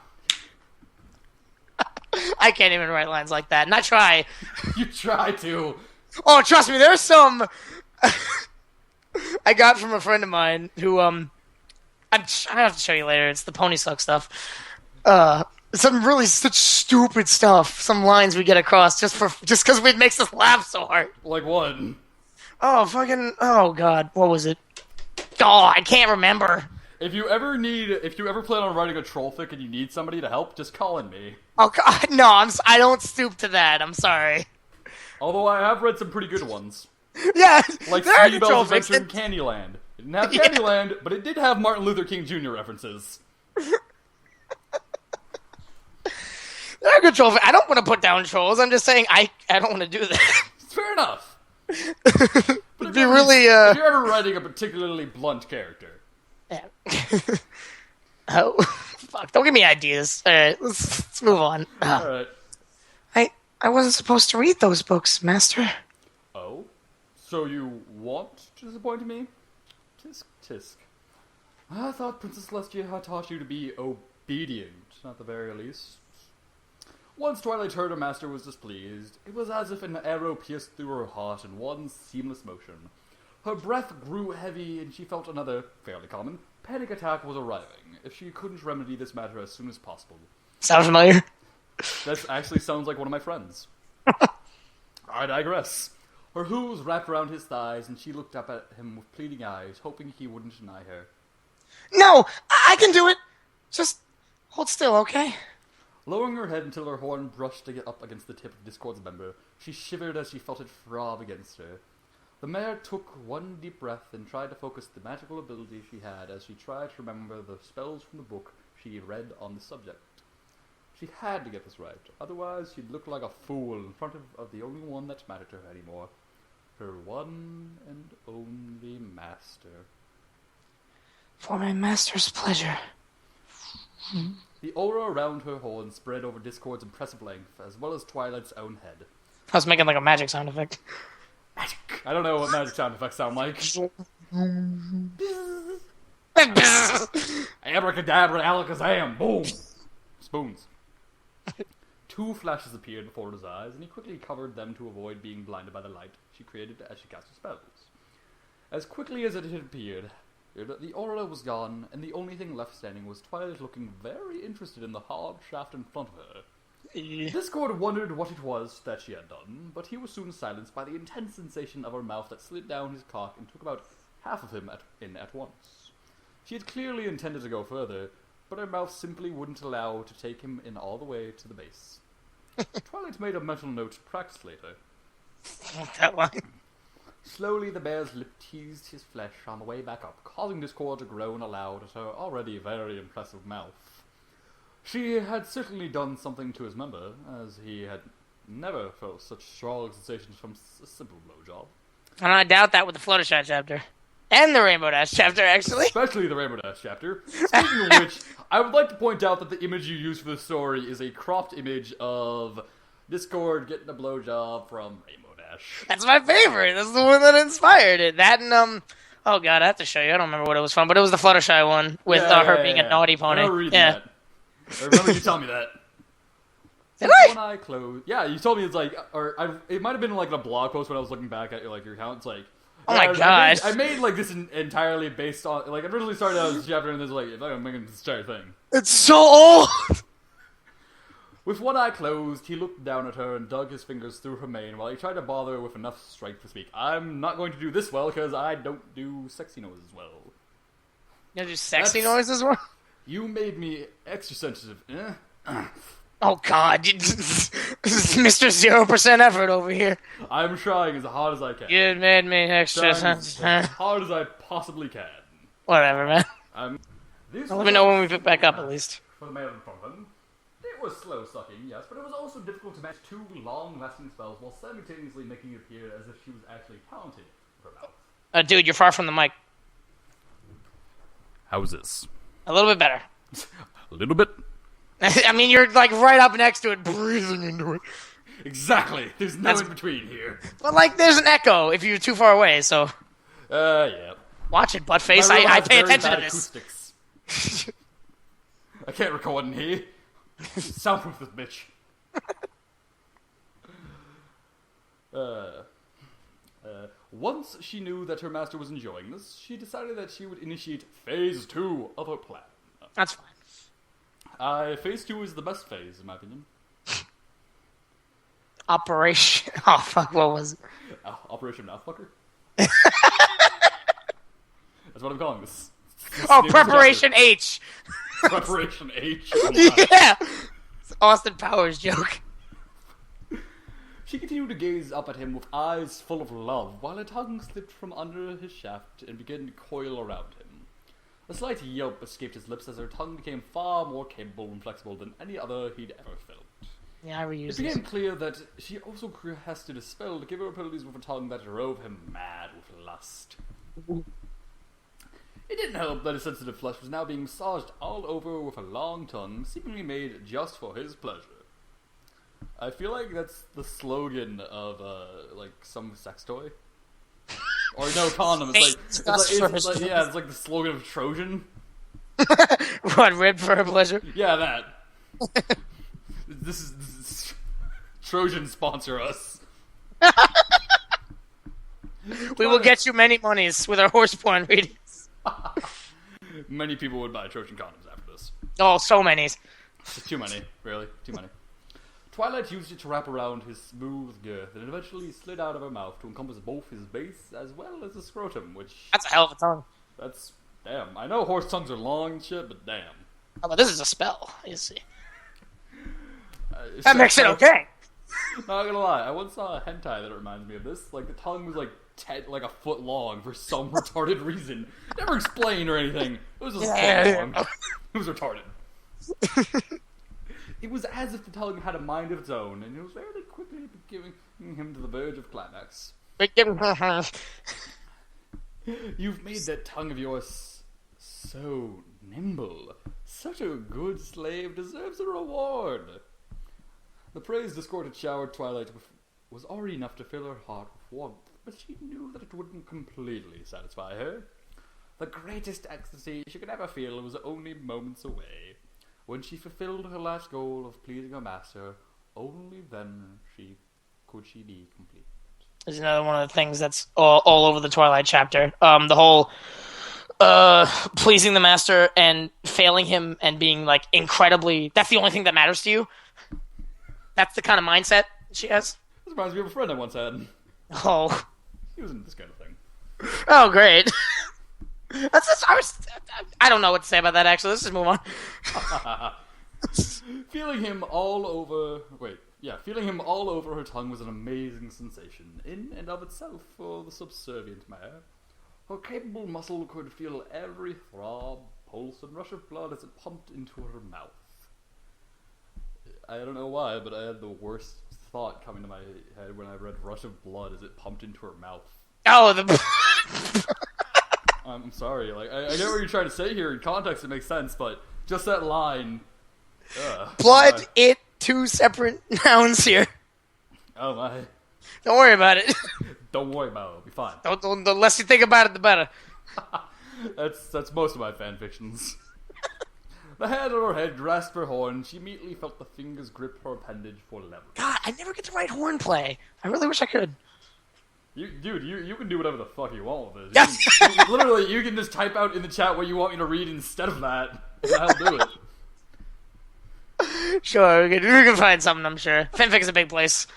I can't even write lines like that, and I try. You try to. Oh, trust me, there's some... I got from a friend of mine who, I have to show you later. It's the pony suck stuff. Some really such stupid stuff. Some lines we get across just because it makes us laugh so hard. Like what? Oh god, what was it? Oh, I can't remember. If you ever plan on writing a trollfic and you need somebody to help, just call in me. Oh god, no, I don't stoop to that. I'm sorry. Although I have read some pretty good ones. Yeah, like Sweetie Belle's Adventure in Candyland. It didn't have Candyland, but it did have Martin Luther King Jr. references. There are good trolls. I don't want to put down trolls. I'm just saying I don't want to do that. It's fair enough. But if you're ever writing a particularly blunt character. Yeah. Oh, fuck. Don't give me ideas. Alright, let's move on. Alright. I wasn't supposed to read those books, Master. Oh? So you want to disappoint me? Tisk, tisk. I thought Princess Celestia had taught you to be obedient, at the very least. Once Twilight heard her master was displeased, it was as if an arrow pierced through her heart in one seamless motion. Her breath grew heavy, and she felt another, fairly common, panic attack was arriving, if she couldn't remedy this matter as soon as possible. Sound familiar? That actually sounds like one of my friends. I digress. Her hooves wrapped around his thighs, and she looked up at him with pleading eyes, hoping he wouldn't deny her. No! I can do it! Just hold still, okay? Lowering her head until her horn brushed to get up against the tip of Discord's member, she shivered as she felt it throb against her. The mare took one deep breath and tried to focus the magical ability she had as she tried to remember the spells from the book she read on the subject. She had to get this right, otherwise she'd look like a fool in front of the only one that mattered to her anymore. Her one and only master. For my master's pleasure. The aura around her horn spread over Discord's impressive length, as well as Twilight's own head. I was making like a magic sound effect. Magic! I don't know what magic sound effects sound like. Abracadabra, alakazam, boom! Spoons. Two flashes appeared before his eyes, and he quickly covered them to avoid being blinded by the light she created as she cast her spells. As quickly as it had appeared, the aura was gone, and the only thing left standing was Twilight looking very interested in the hard shaft in front of her. Discord wondered what it was that she had done, but he was soon silenced by the intense sensation of her mouth that slid down his cock and took about half of him at once. She had clearly intended to go further, but her mouth simply wouldn't allow to take him in all the way to the base. Twilight made a mental note to practice later. That line. Slowly the bear's lip teased his flesh on the way back up, causing Discord to groan aloud at her already very impressive mouth. She had certainly done something to his member, as he had never felt such strong sensations from a simple blowjob. And I doubt that with the Fluttershy chapter. And the Rainbow Dash chapter, actually. Especially the Rainbow Dash chapter. Speaking of which, I would like to point out that the image you use for the story is a cropped image of Discord getting a blowjob from Rainbow Dash. That's my favorite. That's the one that inspired it. That and, oh god, I have to show you. I don't remember what it was from, but it was the Fluttershy one with her being a naughty pony. I remember reading that. I remember you telling me that. Did I? One eye closed. Yeah, you told me it's like, it might have been like a blog post when I was looking back at your account. It's like, oh my gosh. I made like this entirely based on, like, I originally started out as a chapter and there's like, I'm making this entire thing. It's so old! With one eye closed, he looked down at her and dug his fingers through her mane while he tried to bother her with enough strength to speak. I'm not going to do this well because I don't do sexy noises well. You do sexy noises well? You made me extra sensitive. Oh god, this is Mr. 0% effort over here. I'm trying as hard as I can. You made me extra sensitive. As hard as I possibly can. Whatever, man. Let me know when we pick back up, at least. For the male in front of them. It was slow sucking, yes, but it was also difficult to match two long-lasting spells while simultaneously making it appear as if she was actually talented with her mouth. Dude, you're far from the mic. How is this? A little bit better. A little bit? I mean, you're like right up next to it, breathing into it. Exactly. There's no in between here. But like, there's an echo if you're too far away. So. Yeah. Watch it, buttface. I pay attention to this. Acoustics. I can't record in here. Soundproof this bitch. Once she knew that her master was enjoying this, she decided that she would initiate Phase 2 of her plan. That's fine. Phase 2 is the best phase, in my opinion. Operation... Oh, fuck, what was it? Operation Mouthfucker? That's what I'm calling this. Oh, Preparation H! Preparation H? Yeah! It's Austin Powers joke. She continued to gaze up at him with eyes full of love, while a tongue slipped from under his shaft and began to coil around him. A slight yelp escaped his lips as her tongue became far more capable and flexible than any other he'd ever felt. Yeah, I reused It became clear that she also requested a spell to give her abilities with a tongue that drove him mad with lust. It didn't help that his sensitive flesh was now being massaged all over with a long tongue, seemingly made just for his pleasure. I feel like that's the slogan of, like, some sex toy. Or no condom. It's like the slogan of Trojan. What, rib for her pleasure? Yeah, that. This is Trojan sponsor us. We will get you many monies with our horse porn readings. Many people would buy Trojan condoms after this. Oh, so many. Too many, really. Too many. Twilight used it to wrap around his smooth girth, and it eventually slid out of her mouth to encompass both his base as well as his scrotum, which... That's a hell of a tongue. That's... Damn. I know horse tongues are long and shit, but damn. Oh, but this is a spell, you see. That makes it okay. Not gonna lie, I once saw a hentai that reminds me of this. Like, the tongue was like a foot long for some retarded reason. Never explained or anything. It was just long. It was retarded. It was as if the tongue had a mind of its own, and it was very quickly giving him to the verge of climax. You've made that tongue of yours so nimble. Such a good slave deserves a reward. The praise Discord had showered Twilight with was already enough to fill her heart with warmth, but she knew that it wouldn't completely satisfy her. The greatest ecstasy she could ever feel was only moments away. When she fulfilled her last goal of pleasing her master, only then could she be complete. This is another one of the things that's all over the Twilight chapter. The whole pleasing the master and failing him and being like incredibly... That's the only thing that matters to you? That's the kind of mindset she has? This reminds me of a friend I once had. Oh. He was into this kind of thing. Oh, great. I don't know what to say about that, actually. Let's just move on. Feeling him all over her tongue was an amazing sensation, in and of itself, for the subservient mare. Her capable muscle could feel every throb, pulse, and rush of blood as it pumped into her mouth. I don't know why, but I had the worst thought coming to my head when I read rush of blood as it pumped into her mouth. Oh, I'm sorry, like, I get what you're trying to say here. In context, it makes sense, but just that line... blood, it, two separate nouns here. Oh my. Don't worry about it. Don't worry about it, it'll be fine. The less you think about it, the better. That's most of my fanfictions. The hand on her head grasped her horn. She immediately felt the fingers grip her appendage for leverage. God, I never get to write horn play. I really wish I could. You can do whatever the fuck you want with it. Literally, you can just type out in the chat what you want me to read instead of that, and I'll do it. Sure, we can find something, I'm sure. Fanfic's a big place.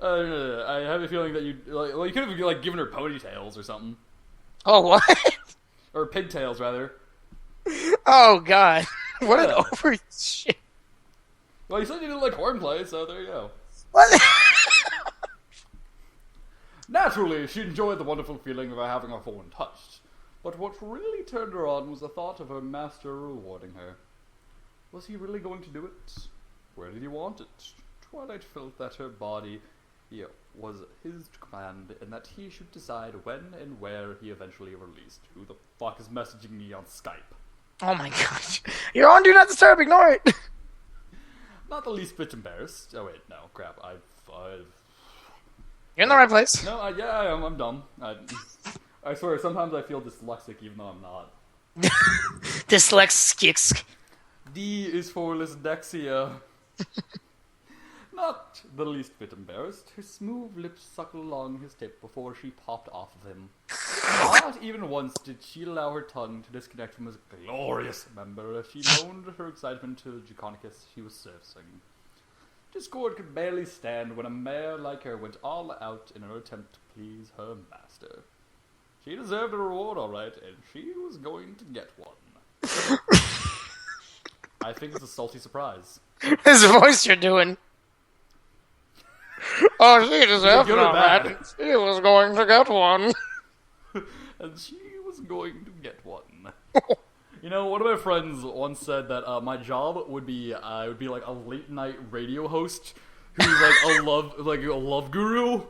I have a feeling that you could have given her ponytails or something. Oh, what? Or pigtails, rather. Oh, God. What an over shit. Well, you said you didn't like hornplay, so there you go. What? Naturally, she enjoyed the wonderful feeling of having her horn touched. But what really turned her on was the thought of her master rewarding her. Was he really going to do it? Where did he want it? Twilight felt that her body was his command, and that he should decide when and where he eventually released. Who the fuck is messaging me on Skype? Oh my gosh. You're on Do Not Disturb, ignore it. Not the least bit embarrassed. Oh wait, no, crap, I've... You're in the right place. No, I'm dumb. I swear, sometimes I feel dyslexic even though I'm not. Dyslexic. D is for dyslexia. Not the least bit embarrassed, her smooth lips suckled along his tip before she popped off of him. Not even once did she allow her tongue to disconnect from his glorious member as she moaned her excitement to the Draconicus she was servicing. Discord could barely stand when a mare like her went all out in her attempt to please her master. She deserved a reward, alright, and she was going to get one. I think it's a salty surprise. His voice you're doing. Oh, she deserved that. She was going to get one. And she was going to get one. You know, one of my friends once said that my job would be like a late night radio host who's like a love guru.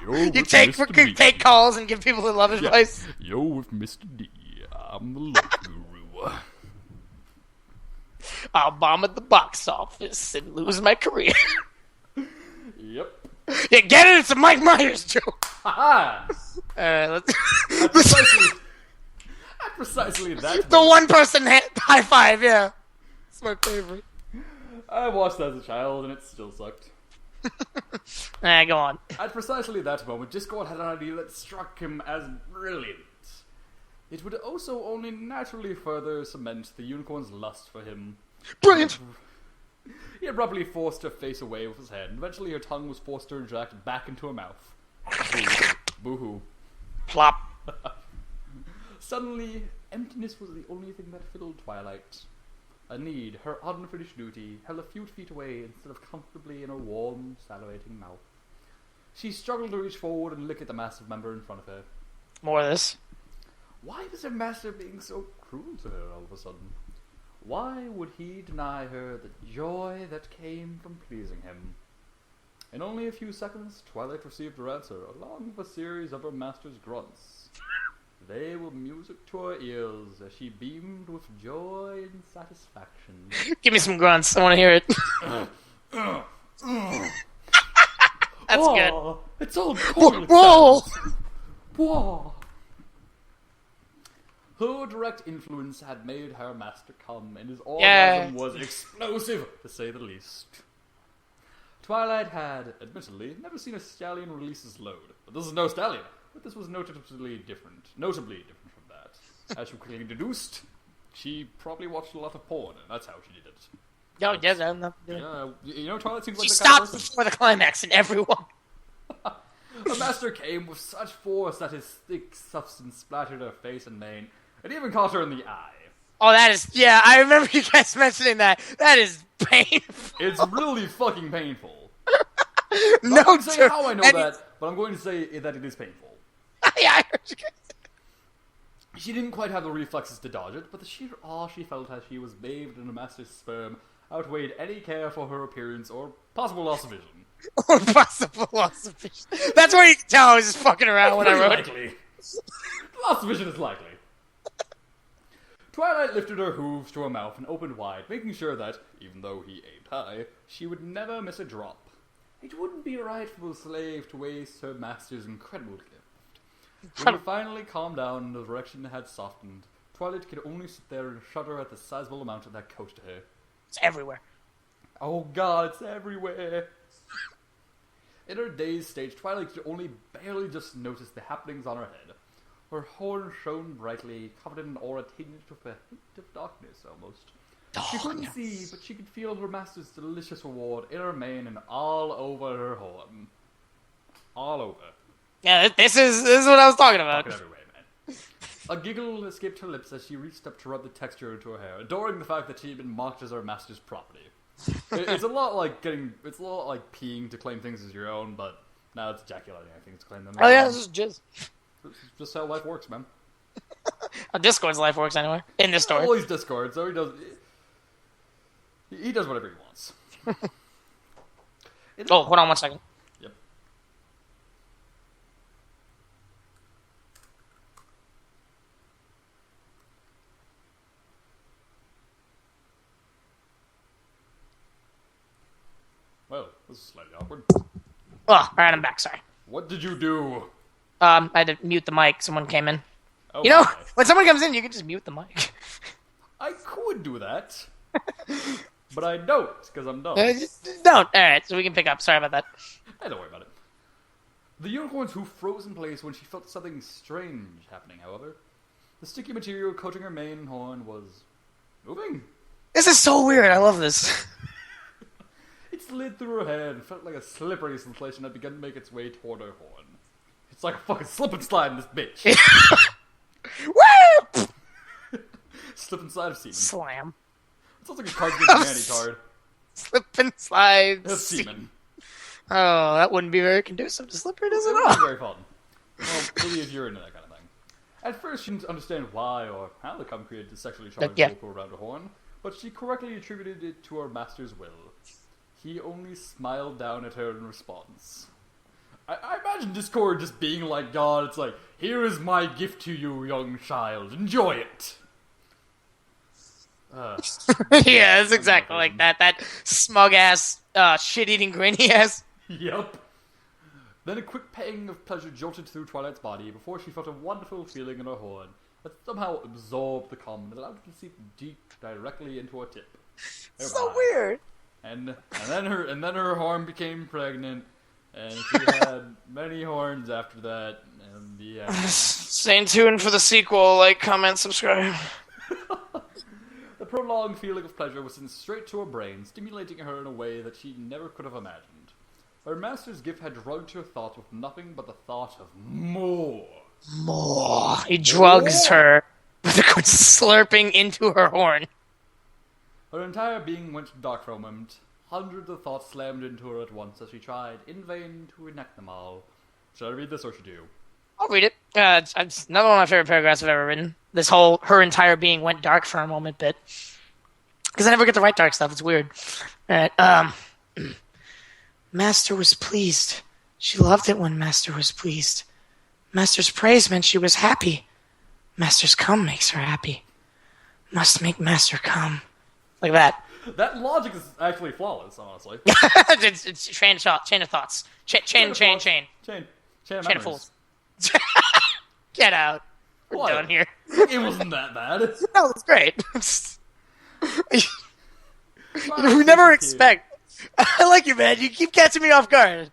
You take calls and give people the love advice. Yo, with Mr. D, I'm the love guru. I'll bomb at the box office and lose my career. Yep. Yeah, get it. It's a Mike Myers joke. Haha! Let's. At precisely, at precisely that The moment, one person high five. Yeah, it's my favorite. I watched that as a child and it still sucked. Go on. At precisely that moment, Discord had an idea that struck him as brilliant. It would also only naturally further cement the unicorn's lust for him. Brilliant. He abruptly forced her face away with his hand. Eventually, her tongue was forced to retract back into her mouth. Boo-hoo. Plop. Suddenly, emptiness was the only thing that filled Twilight. A need, her unfinished duty, held a few feet away instead of comfortably in her warm, salivating mouth. She struggled to reach forward and lick at the massive member in front of her. More of this. Why was her master being so cruel to her all of a sudden? Why would he deny her the joy that came from pleasing him? In only a few seconds, Twilight received her answer, along with a series of her master's grunts. They were music to her ears as she beamed with joy and satisfaction. Give me some grunts. I want to hear it. That's good. It's all cool. Whoa! Whoa! Her direct influence had made her master come, and his orgasm was explosive, to say the least. Twilight had, admittedly, never seen a stallion release his load, but this is no stallion. But this was notably different from that. As she quickly deduced, she probably watched a lot of porn, and that's how she did it. No, yes, I'm not doing it. Yeah, you know, Twilight seems like She the kind of stopped person. before the climax, and everyone. The master came with such force that his thick substance splattered her face and mane, and even caught her in the eye. Oh, that is. Yeah, I remember you guys mentioning that. That is painful. It's really fucking painful. No, I'm going to say sir. how I know And that, but I'm going to say that it is painful. Yeah, I heard you guys. She didn't quite have the reflexes to dodge it, but the sheer awe she felt as she was bathed in her master's sperm outweighed any care for her appearance or possible loss of vision. Or possible loss of vision. That's where you can tell I was just fucking around when I Very wrote it. likely. Loss of vision is likely. Twilight lifted her hooves to her mouth and opened wide, making sure that, even though he aimed high, she would never miss a drop. It wouldn't be right for a slave to waste her master's incredible gift. When he finally calmed down and the direction had softened, Twilight could only sit there and shudder at the sizable amount of that coat to her. It's everywhere. Oh god, it's everywhere! In her dazed state, Twilight could only barely just notice the happenings on her head. Her horn shone brightly, covered in an aura tinged with a hint of darkness, almost. She couldn't see, but she could feel her master's delicious reward in her mane and all over her horn. All over. Yeah, this is what I was talking about. Fucking everywhere, man. A giggle escaped her lips as she reached up to rub the texture into her hair, adoring the fact that she had been marked as her master's property. It's a lot like peeing to claim things as your own, but now it's ejaculating, I think, to claim them. Oh yeah, this is jizz. This is just how life works, man. How Discord's life works anyway. In this story. Well, he's Discord, so he does whatever he wants. Oh, hold on 1 second. Yep. Well, this is slightly awkward. Oh, alright, I'm back, sorry. What did you do? I had to mute the mic, someone came in. Oh, You know, okay. when someone comes in, you can just mute the mic. I could do that, but I don't, because I'm dumb. Just don't. Alright, so we can pick up. Sorry about that. Hey, don't worry about it. The unicorn's hoof froze in place when she felt something strange happening, however. The sticky material coating her mane and horn was moving. This is so weird. I love this. It slid through her hair and felt like a slippery sensation that began to make its way toward her horn. It's like a fucking slip and slide in this bitch. Woo! Slip and slide of semen. Slam. It sounds like a card against humanity card. Slip and slide. That's semen. Oh, that wouldn't be very conducive to slipperiness It at was all. very fun. Well, maybe if you're into that kind of thing. At first, she didn't understand why or how the cum created the sexually charged Yeah. vocal around her horn, but she correctly attributed it to her master's will. He only smiled down at her in response. I imagine Discord just being like God. It's like, here is my gift to you, young child. Enjoy it. Yeah, it's exactly like that. That smug ass, shit eating grinny ass. Yep. Then a quick pang of pleasure jolted through Twilight's body before she felt a wonderful feeling in her horn that somehow absorbed the cum and allowed it to seep deep directly into her tip. So weird. And then her horn became pregnant, and she had many horns after that. And yeah. Stay tuned for the sequel. Like, comment, subscribe. The prolonged feeling of pleasure was sent straight to her brain, stimulating her in a way that she never could have imagined. Her master's gift had drugged her thoughts with nothing but the thought of more. More. He drugs her with the slurping into her horn. Her entire being went dark for a moment. Hundreds of thoughts slammed into her at once as she tried, in vain, to enact them all. Should I read this or should you? I'll read it. It's another one of my favorite paragraphs I've ever written. This whole her entire being went dark for a moment bit. Because I never get to write dark stuff. It's weird. Alright, Master was pleased. She loved it when Master was pleased. Master's praise meant she was happy. Master's cum makes her happy. Must make Master cum. Like that. That logic is actually flawless, honestly. it's chain of thoughts. Chain of fools. Get out. We're done here. It wasn't that bad. No, it's great. We never expect. I like you, man. You keep catching me off guard.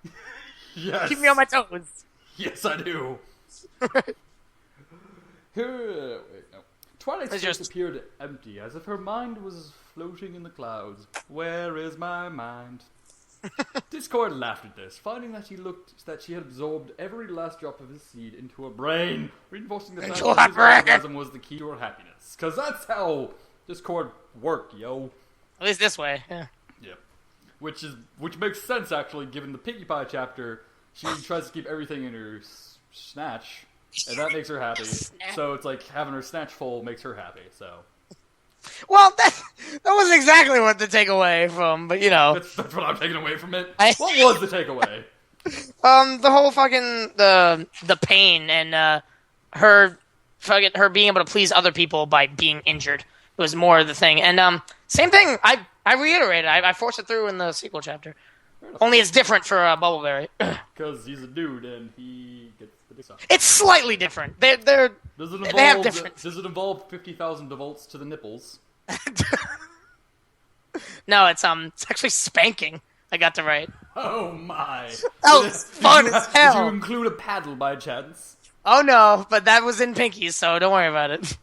Yes. Keep me on my toes. Yes, I do. Twilight's face appeared empty, as if her mind was floating in the clouds. Where is my mind? Discord laughed at this, finding that she had absorbed every last drop of his seed into her brain, reinforcing the fact that his orgasm was the key to her happiness. Because that's how Discord work, yo. At least this way, yeah. Yeah. Which makes sense, actually, given the Pinkie Pie chapter. She tries to keep everything in her snatch, and that makes her happy. So it's like having her snatch full makes her happy, so... Well, that wasn't exactly what to take away from, but you know. That's what I'm taking away from it. What was the takeaway? The whole fucking the pain and her being able to please other people by being injured was more the thing. And same thing. I reiterated. I forced it through in the sequel chapter. Only it's different for Bubbleberry. Because he's a dude and he gets the dick sucked. It's slightly different. They have different. Does it involve 50,000 volts to the nipples? No, it's actually spanking. I got to write. Oh my! That was fun as hell. Did you include a paddle by chance? Oh no, but that was in Pinky's, so don't worry about it.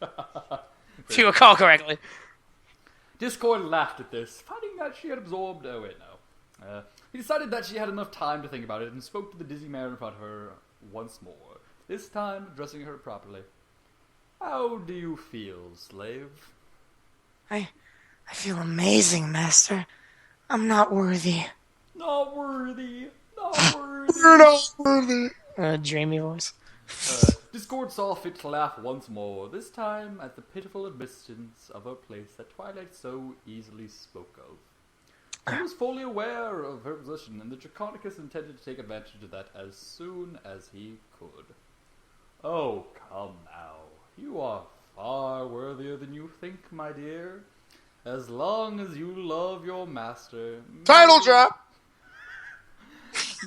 If you recall correctly. Discord laughed at this, finding that she had absorbed... Oh wait, no. He decided that she had enough time to think about it and spoke to the dizzy mare in front of her once more, this time addressing her properly. How do you feel, slave? I feel amazing, Master. I'm not worthy. Not worthy. Not worthy. You're not worthy. Dreamy voice. Discord saw fit to laugh once more, this time at the pitiful admittance of her place that Twilight so easily spoke of. He was fully aware of her position, and the Draconicus intended to take advantage of that as soon as he could. Oh, come now. You are far worthier than you think, my dear. As long as you love your master... Title drop!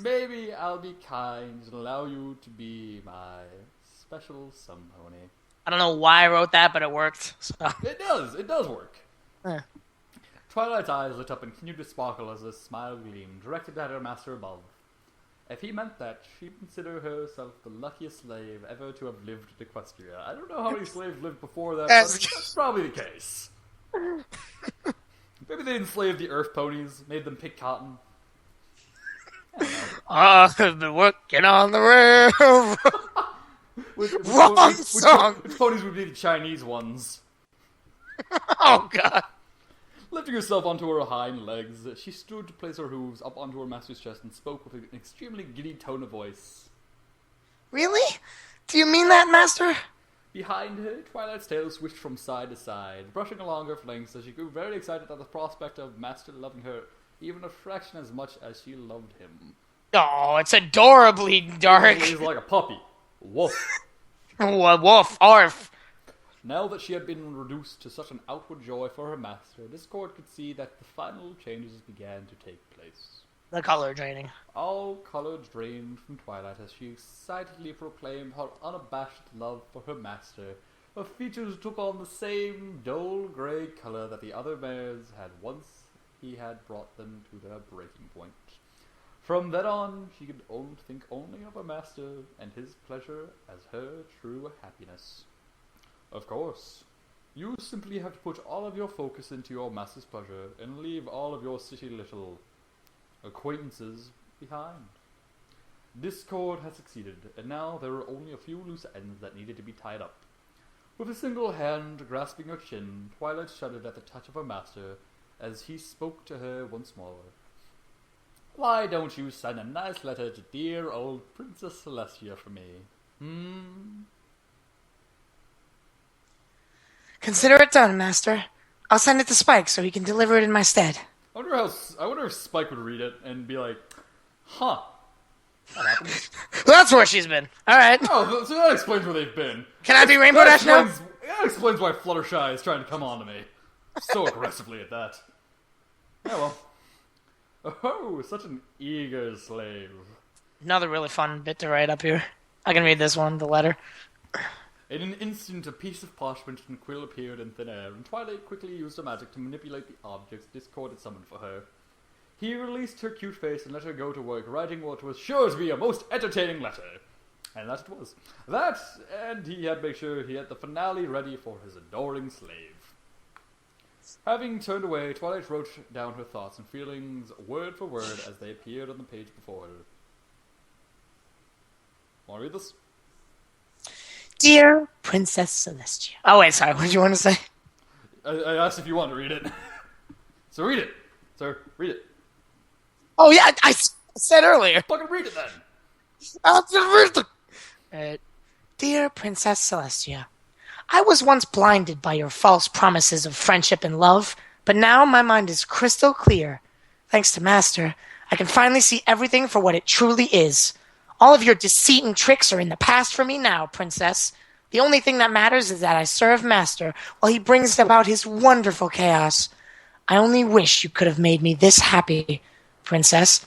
Maybe I'll be kind and allow you to be my special sun pony. I don't know why I wrote that, but it worked. So. It does work. Twilight's eyes lit up and continued to sparkle as a smile gleamed, directed at her master above. If he meant that, she'd consider herself the luckiest slave ever to have lived in Equestria. I don't know how many slaves lived before that, but that's probably the case. Maybe they enslaved the earth ponies, made them pick cotton. I've been working on the railroad. Wrong song! Which ponies would be the Chinese ones? Oh, God. Lifting herself onto her hind legs, she stood to place her hooves up onto her master's chest and spoke with an extremely giddy tone of voice. Really? Do you mean that, Master? Behind her, Twilight's tail switched from side to side, brushing along her flanks as she grew very excited at the prospect of Master loving her even a fraction as much as she loved him. Oh, it's adorably dark. He's like a puppy. Woof. Woof, arf. Now that she had been reduced to such an outward joy for her master, Discord could see that the final changes began to take place. The color draining. All color drained from Twilight as she excitedly proclaimed her unabashed love for her master. Her features took on the same dull grey color that the other mares had once he had brought them to their breaking point. From then on, she could think only of her master and his pleasure as her true happiness. Of course, you simply have to put all of your focus into your master's pleasure and leave all of your city little acquaintances behind. Discord has succeeded, and now there were only a few loose ends that needed to be tied up. With a single hand grasping her chin, Twilight shuddered at the touch of her master as he spoke to her once more. Why don't you send a nice letter to dear old Princess Celestia for me? Consider it done, Master. I'll send it to Spike so he can deliver it in my stead. I wonder if Spike would read it and be like, huh, that happened. Well, that's where she's been. Alright. Oh, so that explains where they've been. Can I be Rainbow Dash now? That explains why Fluttershy is trying to come on to me. So aggressively at that. Yeah, well. Oh, such an eager slave. Another really fun bit to write up here. I can read this one, the letter. In an instant, a piece of parchment and quill appeared in thin air, and Twilight quickly used her magic to manipulate the objects Discord had summoned for her. He released her cute face and let her go to work, writing what was sure to be a most entertaining letter. And that it was. That, and he had made sure he had the finale ready for his adoring slave. Having turned away, Twilight wrote down her thoughts and feelings word for word as they appeared on the page before her. Want to read this? Dear Princess Celestia. Oh, wait, sorry. What did you want to say? I asked if you wanted to read it. So read it. Sir, read it. Oh, yeah, I said earlier. Fucking read it then. I'll just read it. Dear Princess Celestia, I was once blinded by your false promises of friendship and love, but now my mind is crystal clear. Thanks to Master, I can finally see everything for what it truly is. All of your deceit and tricks are in the past for me now, Princess. The only thing that matters is that I serve Master while he brings about his wonderful chaos. I only wish you could have made me this happy, Princess.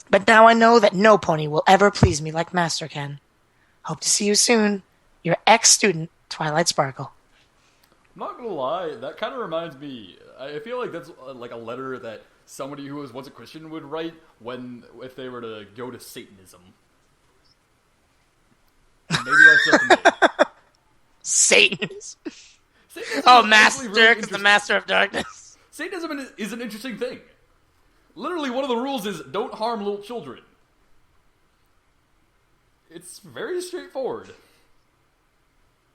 But now I know that no pony will ever please me like Master can. Hope to see you soon. Your ex-student, Twilight Sparkle. I'm not gonna lie, that kind of reminds me. I feel like that's like a letter that somebody who was once a Christian would write if they were to go to Satanism. Maybe that's just me. Satanism. Satanism Oh, is Master, actually really because the Master of Darkness. Satanism is an interesting thing. Literally, one of the rules is don't harm little children. It's very straightforward.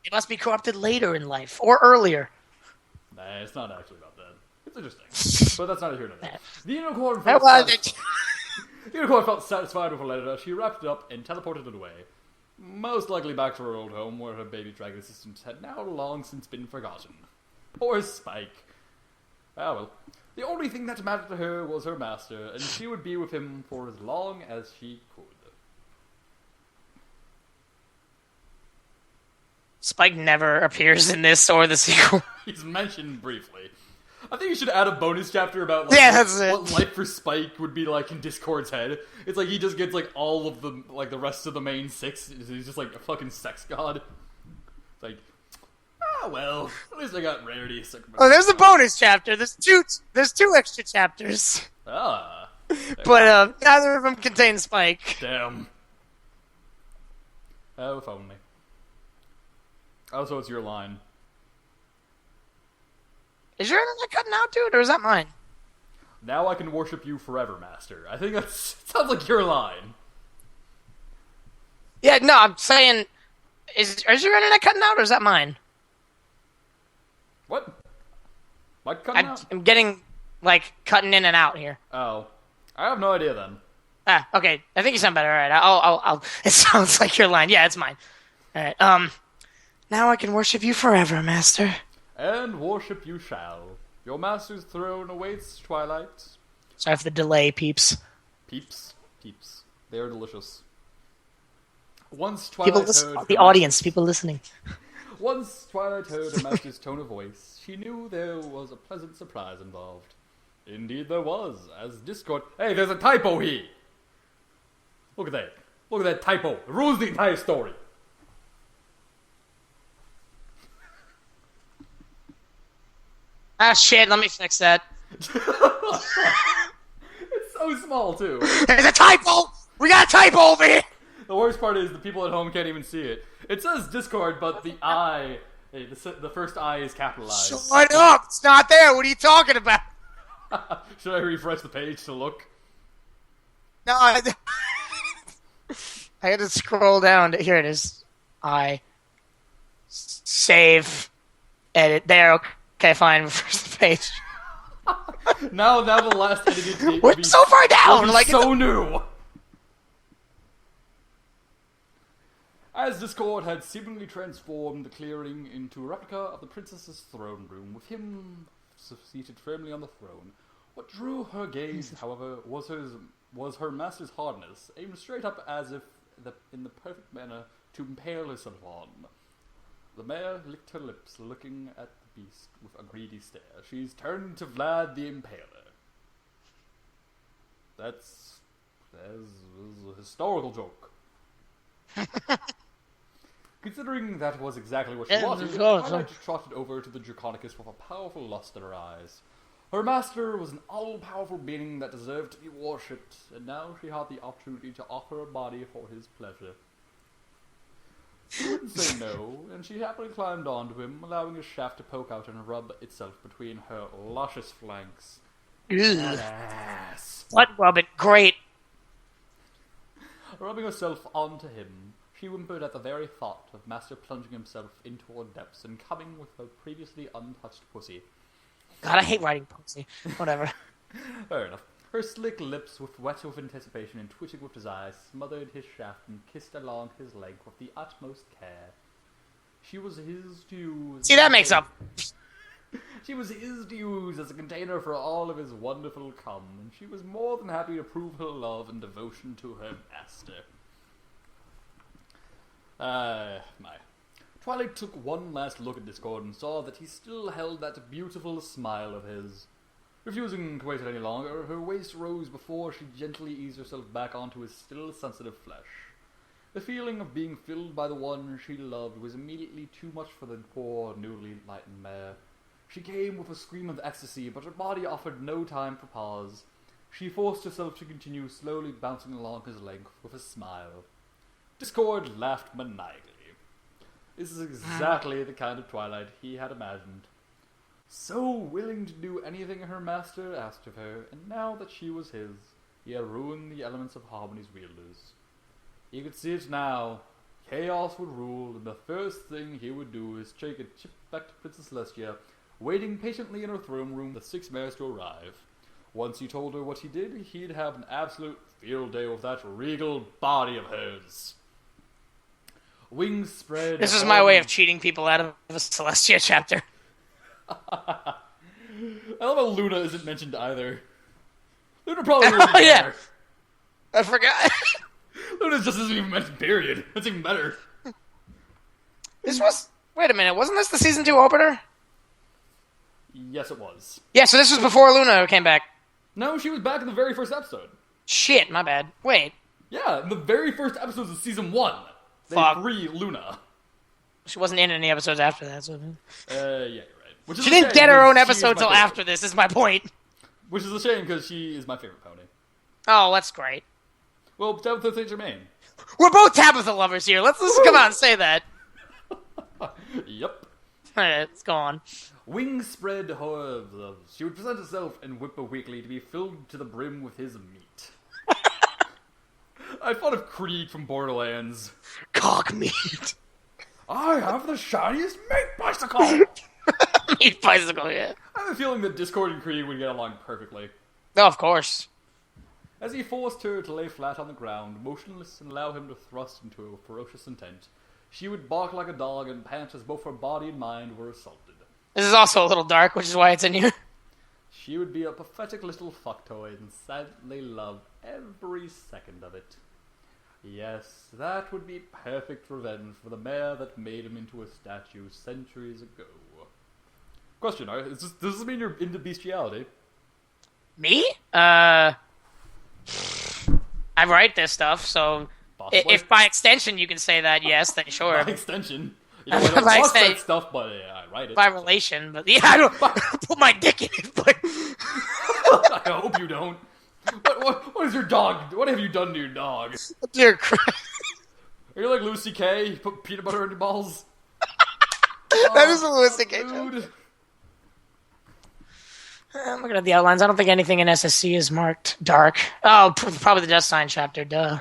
It must be corrupted later in life, or earlier. Nah, it's not actually about that. It's interesting. But that's not here nor there. The unicorn felt satisfied with her letter. She wrapped it up and teleported it away. Most likely back to her old home, where her baby dragon assistant had now long since been forgotten. Poor Spike. Ah well. The only thing that mattered to her was her master, and she would be with him for as long as she could. Spike never appears in this or the sequel. He's mentioned briefly. I think you should add a bonus chapter about what life for Spike would be like in Discord's head. It's like he just gets like all of the the rest of the main six. He's just like a fucking sex god. It's like, well, at least I got rarity. Oh, there's a bonus chapter. There's two extra chapters. Ah. But neither of them contain Spike. Damn. Oh, if only. Also, it's your line. Is your internet cutting out, dude, or is that mine? Now I can worship you forever, Master. I think that sounds like your line. Yeah, no, I'm saying, is your internet cutting out, or is that mine? What? Like cutting out? I'm getting, cutting in and out here. Oh. I have no idea then. Okay. I think you sound better. All right. I'll it sounds like your line. Yeah, it's mine. All right. Now I can worship you forever, Master. And worship you shall. Your master's throne awaits, Twilight. Sorry for the delay, peeps. Peeps. They are delicious. Once Twilight heard... The audience, people listening. Once Twilight heard her master's tone of voice, she knew there was a pleasant surprise involved. Indeed there was, as Discord... Hey, there's a typo here! Look at that. Look at that typo. It ruins the entire story. Ah, shit, let me fix that. It's so small, too. There's a typo! We got a typo over here! The worst part is the people at home can't even see it. It says Discord, but the I... the first I is capitalized. Shut up! It's not there! What are you talking about? Should I refresh the page to look? No, I had to scroll down. Here it is. Save. Edit. There. Okay, fine. Refresh the page. now the last edited date We're so far down! Like so new! As Discord had seemingly transformed the clearing into a replica of the princess's throne room, with him seated firmly on the throne. What drew her gaze, however, was her master's hardness, aimed straight up as if in the perfect manner to impale herself on. The mare licked her lips, looking at the beast with a greedy stare. She's turned to Vlad the Impaler. That's a historical joke. Considering that was exactly what she wanted, Twilight trotted over to the Draconicus with a powerful lust in her eyes. Her master was an all-powerful being that deserved to be worshipped, and now she had the opportunity to offer her body for his pleasure. She wouldn't say no, and she happily climbed onto him, allowing his shaft to poke out and rub itself between her luscious flanks. Yes. What rub it? Great. Rubbing herself onto him, she whimpered at the very thought of Master plunging himself into her depths and coming with her previously untouched pussy. God, I hate writing pussy. Whatever. Fair enough. Her slick lips, wet with anticipation and twitching with desire, smothered his shaft and kissed along his leg with the utmost care. She was his to use... See, that makes up. She was his to use as a container for all of his wonderful cum, and she was more than happy to prove her love and devotion to her master. Twilight took one last look at Discord and saw that he still held that beautiful smile of his. Refusing to wait any longer, her waist rose before she gently eased herself back onto his still sensitive flesh. The feeling of being filled by the one she loved was immediately too much for the poor, newly enlightened mare. She came with a scream of ecstasy, but her body offered no time for pause. She forced herself to continue slowly bouncing along his leg with a smile. Discord laughed maniacally. This is exactly the kind of Twilight he had imagined. So willing to do anything her master asked of her, and now that she was his, he had ruined the elements of harmony's wielders. He could see it now. Chaos would rule, and the first thing he would do is take a chip back to Princess Celestia, waiting patiently in her throne room for the 6 mares to arrive. Once he told her what he did, he'd have an absolute field day with that regal body of hers. Wings spread... This is my way of cheating people out of a Celestia chapter. I love how Luna isn't mentioned either. Luna probably wouldn't be there. I forgot. Luna just isn't even mentioned, period. That's even better. This was... Wait a minute, wasn't this the Season 2 opener? Yes, it was. Yeah, so this was before Luna came back. No, she was back in the very first episode. Shit, my bad. Wait. Yeah, in the very first episodes of Season 1. They free Luna. She wasn't in any episodes after that, so... Yeah, you're right. Which is she didn't get her own episode till after this, is my point. Which is a shame, because she is my favorite pony. Oh, that's great. Well, Tabitha St. Germain. We're both Tabitha lovers here. Let's come on, say that. Yep. Alright, let's go on. Wings spread, however, she would present herself and whimper weakly to be filled to the brim with his meat. I thought of Creed from Borderlands. Cock meat. I have the shiniest meat bicycle! Meat bicycle, yeah. I have a feeling that Discord and Creed would get along perfectly. Oh, of course. As he forced her to lay flat on the ground, motionless, and allow him to thrust into a ferocious intent, she would bark like a dog and pant as both her body and mind were assaulted. This is also a little dark, which is why it's in here. She would be a pathetic little fucktoy and sadly love every second of it. Yes, that would be perfect revenge for the mare that made him into a statue centuries ago. Question, does this mean you're into bestiality? Me? I write this stuff, so Possibly. if by extension you can say that, yes, then sure. By extension. You know, I don't By watch that exten- stuff, but I write it. By relation, but yeah, I don't put my dick in it, but... I hope you don't. What is your dog? What have you done to your dog? Dear Christ. Are you like Lucy K? You put peanut butter in your balls? That is a Louis C.K. joke. Dude. I'm looking at the outlines. I don't think anything in SSC is marked dark. Oh, probably the Death Sign chapter, duh. I'll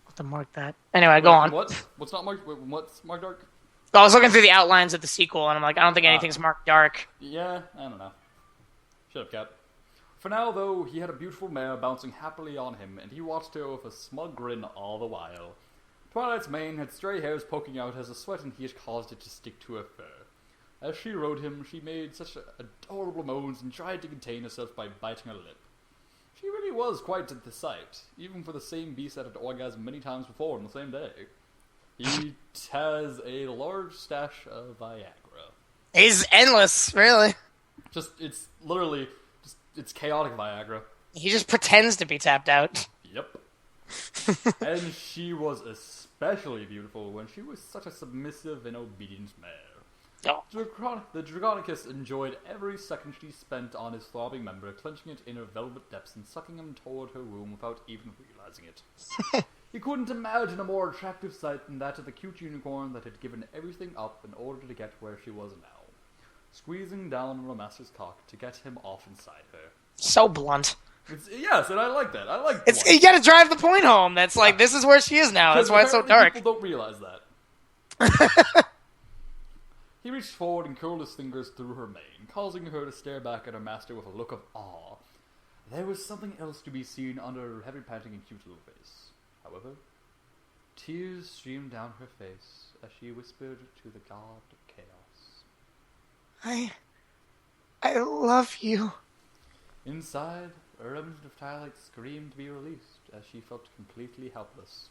have to mark that. Anyway, go on. What? What's not marked? What's marked dark? I was looking through the outlines of the sequel, and I'm like, I don't think anything's marked dark. Yeah, I don't know. Shut up, cat. For now, though, he had a beautiful mare bouncing happily on him, and he watched her with a smug grin all the while. Twilight's mane had stray hairs poking out as the sweat and heat caused it to stick to her fur. As she rode him, she made such adorable moans and tried to contain herself by biting her lip. She really was quite the sight, even for the same beast that had orgasmed many times before on the same day. He has a large stash of Viagra. He's endless, really. It's literally, it's chaotic Viagra. He just pretends to be tapped out. Yep. And she was especially beautiful when she was such a submissive and obedient mare. Oh. The Dragonicus enjoyed every second she spent on his throbbing member, clenching it in her velvet depths and sucking him toward her womb without even realizing it. He couldn't imagine a more attractive sight than that of the cute unicorn that had given everything up in order to get where she was now, squeezing down on her master's cock to get him off inside her. So blunt. Yes, and I like that. I like it's you gotta drive the point home. That's like, this is where she is now. That's why it's so dark. People don't realize that. He reached forward and curled his fingers through her mane, causing her to stare back at her master with a look of awe. There was something else to be seen under her heavy panting and cute little face. However, tears streamed down her face as she whispered to the god of chaos. I love you. Inside, a remnant of Twilight screamed to be released as she felt completely helpless.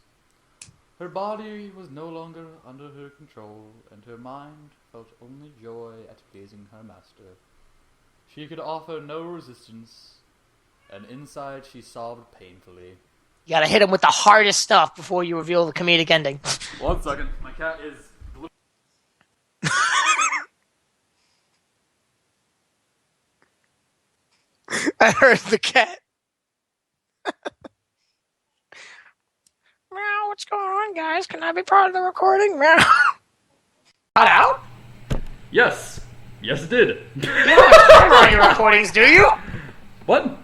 Her body was no longer under her control, and her mind felt only joy at pleasing her master. She could offer no resistance, and inside she sobbed painfully. You gotta hit him with the hardest stuff before you reveal the comedic ending. 1 second, my cat is... I heard the cat. Meow, what's going on, guys? Can I be part of the recording? Meow. Got out? Yes. Yes, it did. You have a timer on your recordings, do you? What?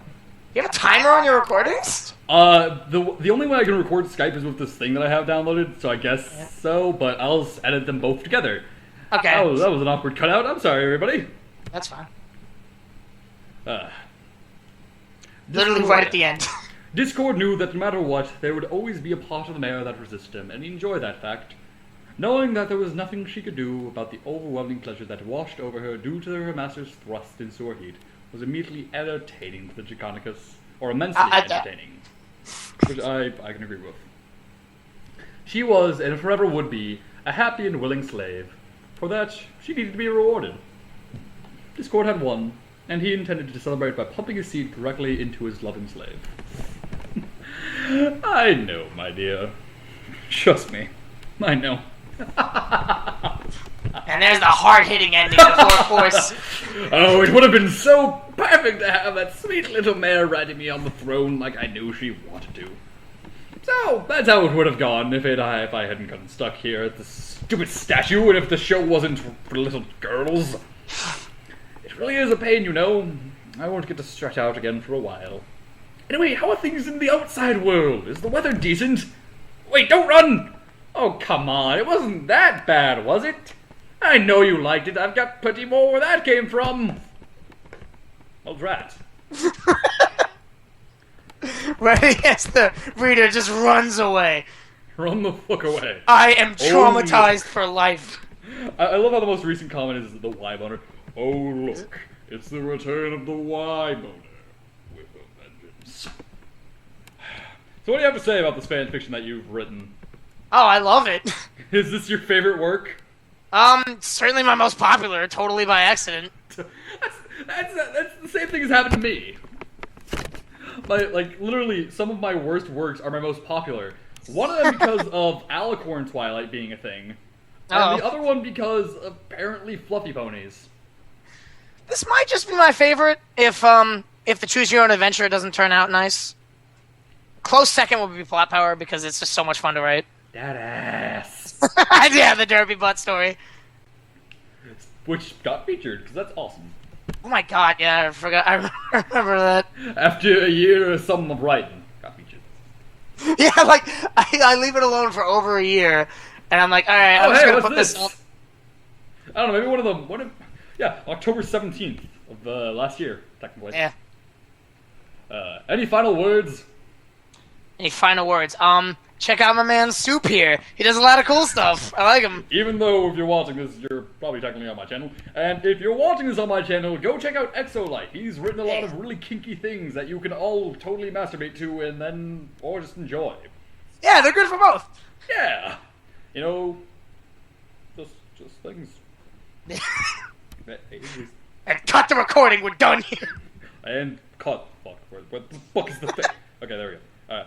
You have a timer on your recordings? The only way I can record Skype is with this thing that I have downloaded, so I guess so, but I'll edit them both together. Okay. Oh, that was an awkward cutout. I'm sorry, everybody. That's fine. Discord, Literally right at the end. Discord knew that no matter what, there would always be a part of the mare that resisted him, and he enjoyed that fact. Knowing that there was nothing she could do about the overwhelming pleasure that washed over her due to her master's thrust into her heat was immediately entertaining to the Draconicus, or immensely entertaining, which I can agree with. She was, and forever would be, a happy and willing slave. For that, she needed to be rewarded. Discord had won, and he intended to celebrate by pumping his seed directly into his loving slave. I know, my dear. Trust me. I know. And there's the hard-hitting ending of Force. Oh, it would have been so perfect to have that sweet little mare riding me on the throne like I knew she wanted to. So, that's how it would have gone if I hadn't gotten stuck here at this stupid statue and if the show wasn't for little girls. It really is a pain, you know. I won't get to stretch out again for a while. Anyway, how are things in the outside world? Is the weather decent? Wait, don't run! Oh, come on, it wasn't that bad, was it? I know you liked it. I've got plenty more where that came from. Old rat. Right as the reader just runs away. Run the fuck away. I am traumatized for life. I love how the most recent comment is the Y boner. Oh, look. It's the return of the Y boner. With a vengeance. So what do you have to say about this fan fiction that you've written? Oh, I love it. Is this your favorite work? Certainly my most popular, totally by accident. That's the same thing as happened to me. Literally, some of my worst works are my most popular. One of them because of Alicorn Twilight being a thing, and the other one because apparently fluffy ponies. This might just be my favorite if the Choose Your Own Adventure doesn't turn out nice. Close second would be Plot Power because it's just so much fun to write. That ass. Yeah, the Derpy Butt story. Which got featured, because that's awesome. Oh my god, yeah, I forgot. I remember that. After a year or something of writing, got featured. Yeah, like, I leave it alone for over a year, and I'm like, alright, I'm just gonna put this up. I don't know, maybe one of them, yeah, October 17th of last year, technically. Yeah. Any final words? Any final words? Check out my man Soup here. He does a lot of cool stuff. I like him. Even though if you're watching this, you're probably technically on my channel. And if you're watching this on my channel, go check out Exolite. He's written a lot of really kinky things that you can all totally masturbate to and then, or just enjoy. Yeah, they're good for both. Yeah. You know, just things. And cut the recording. We're done here. And cut. Fuck. What the fuck is the thing? Okay, there we go. Alright.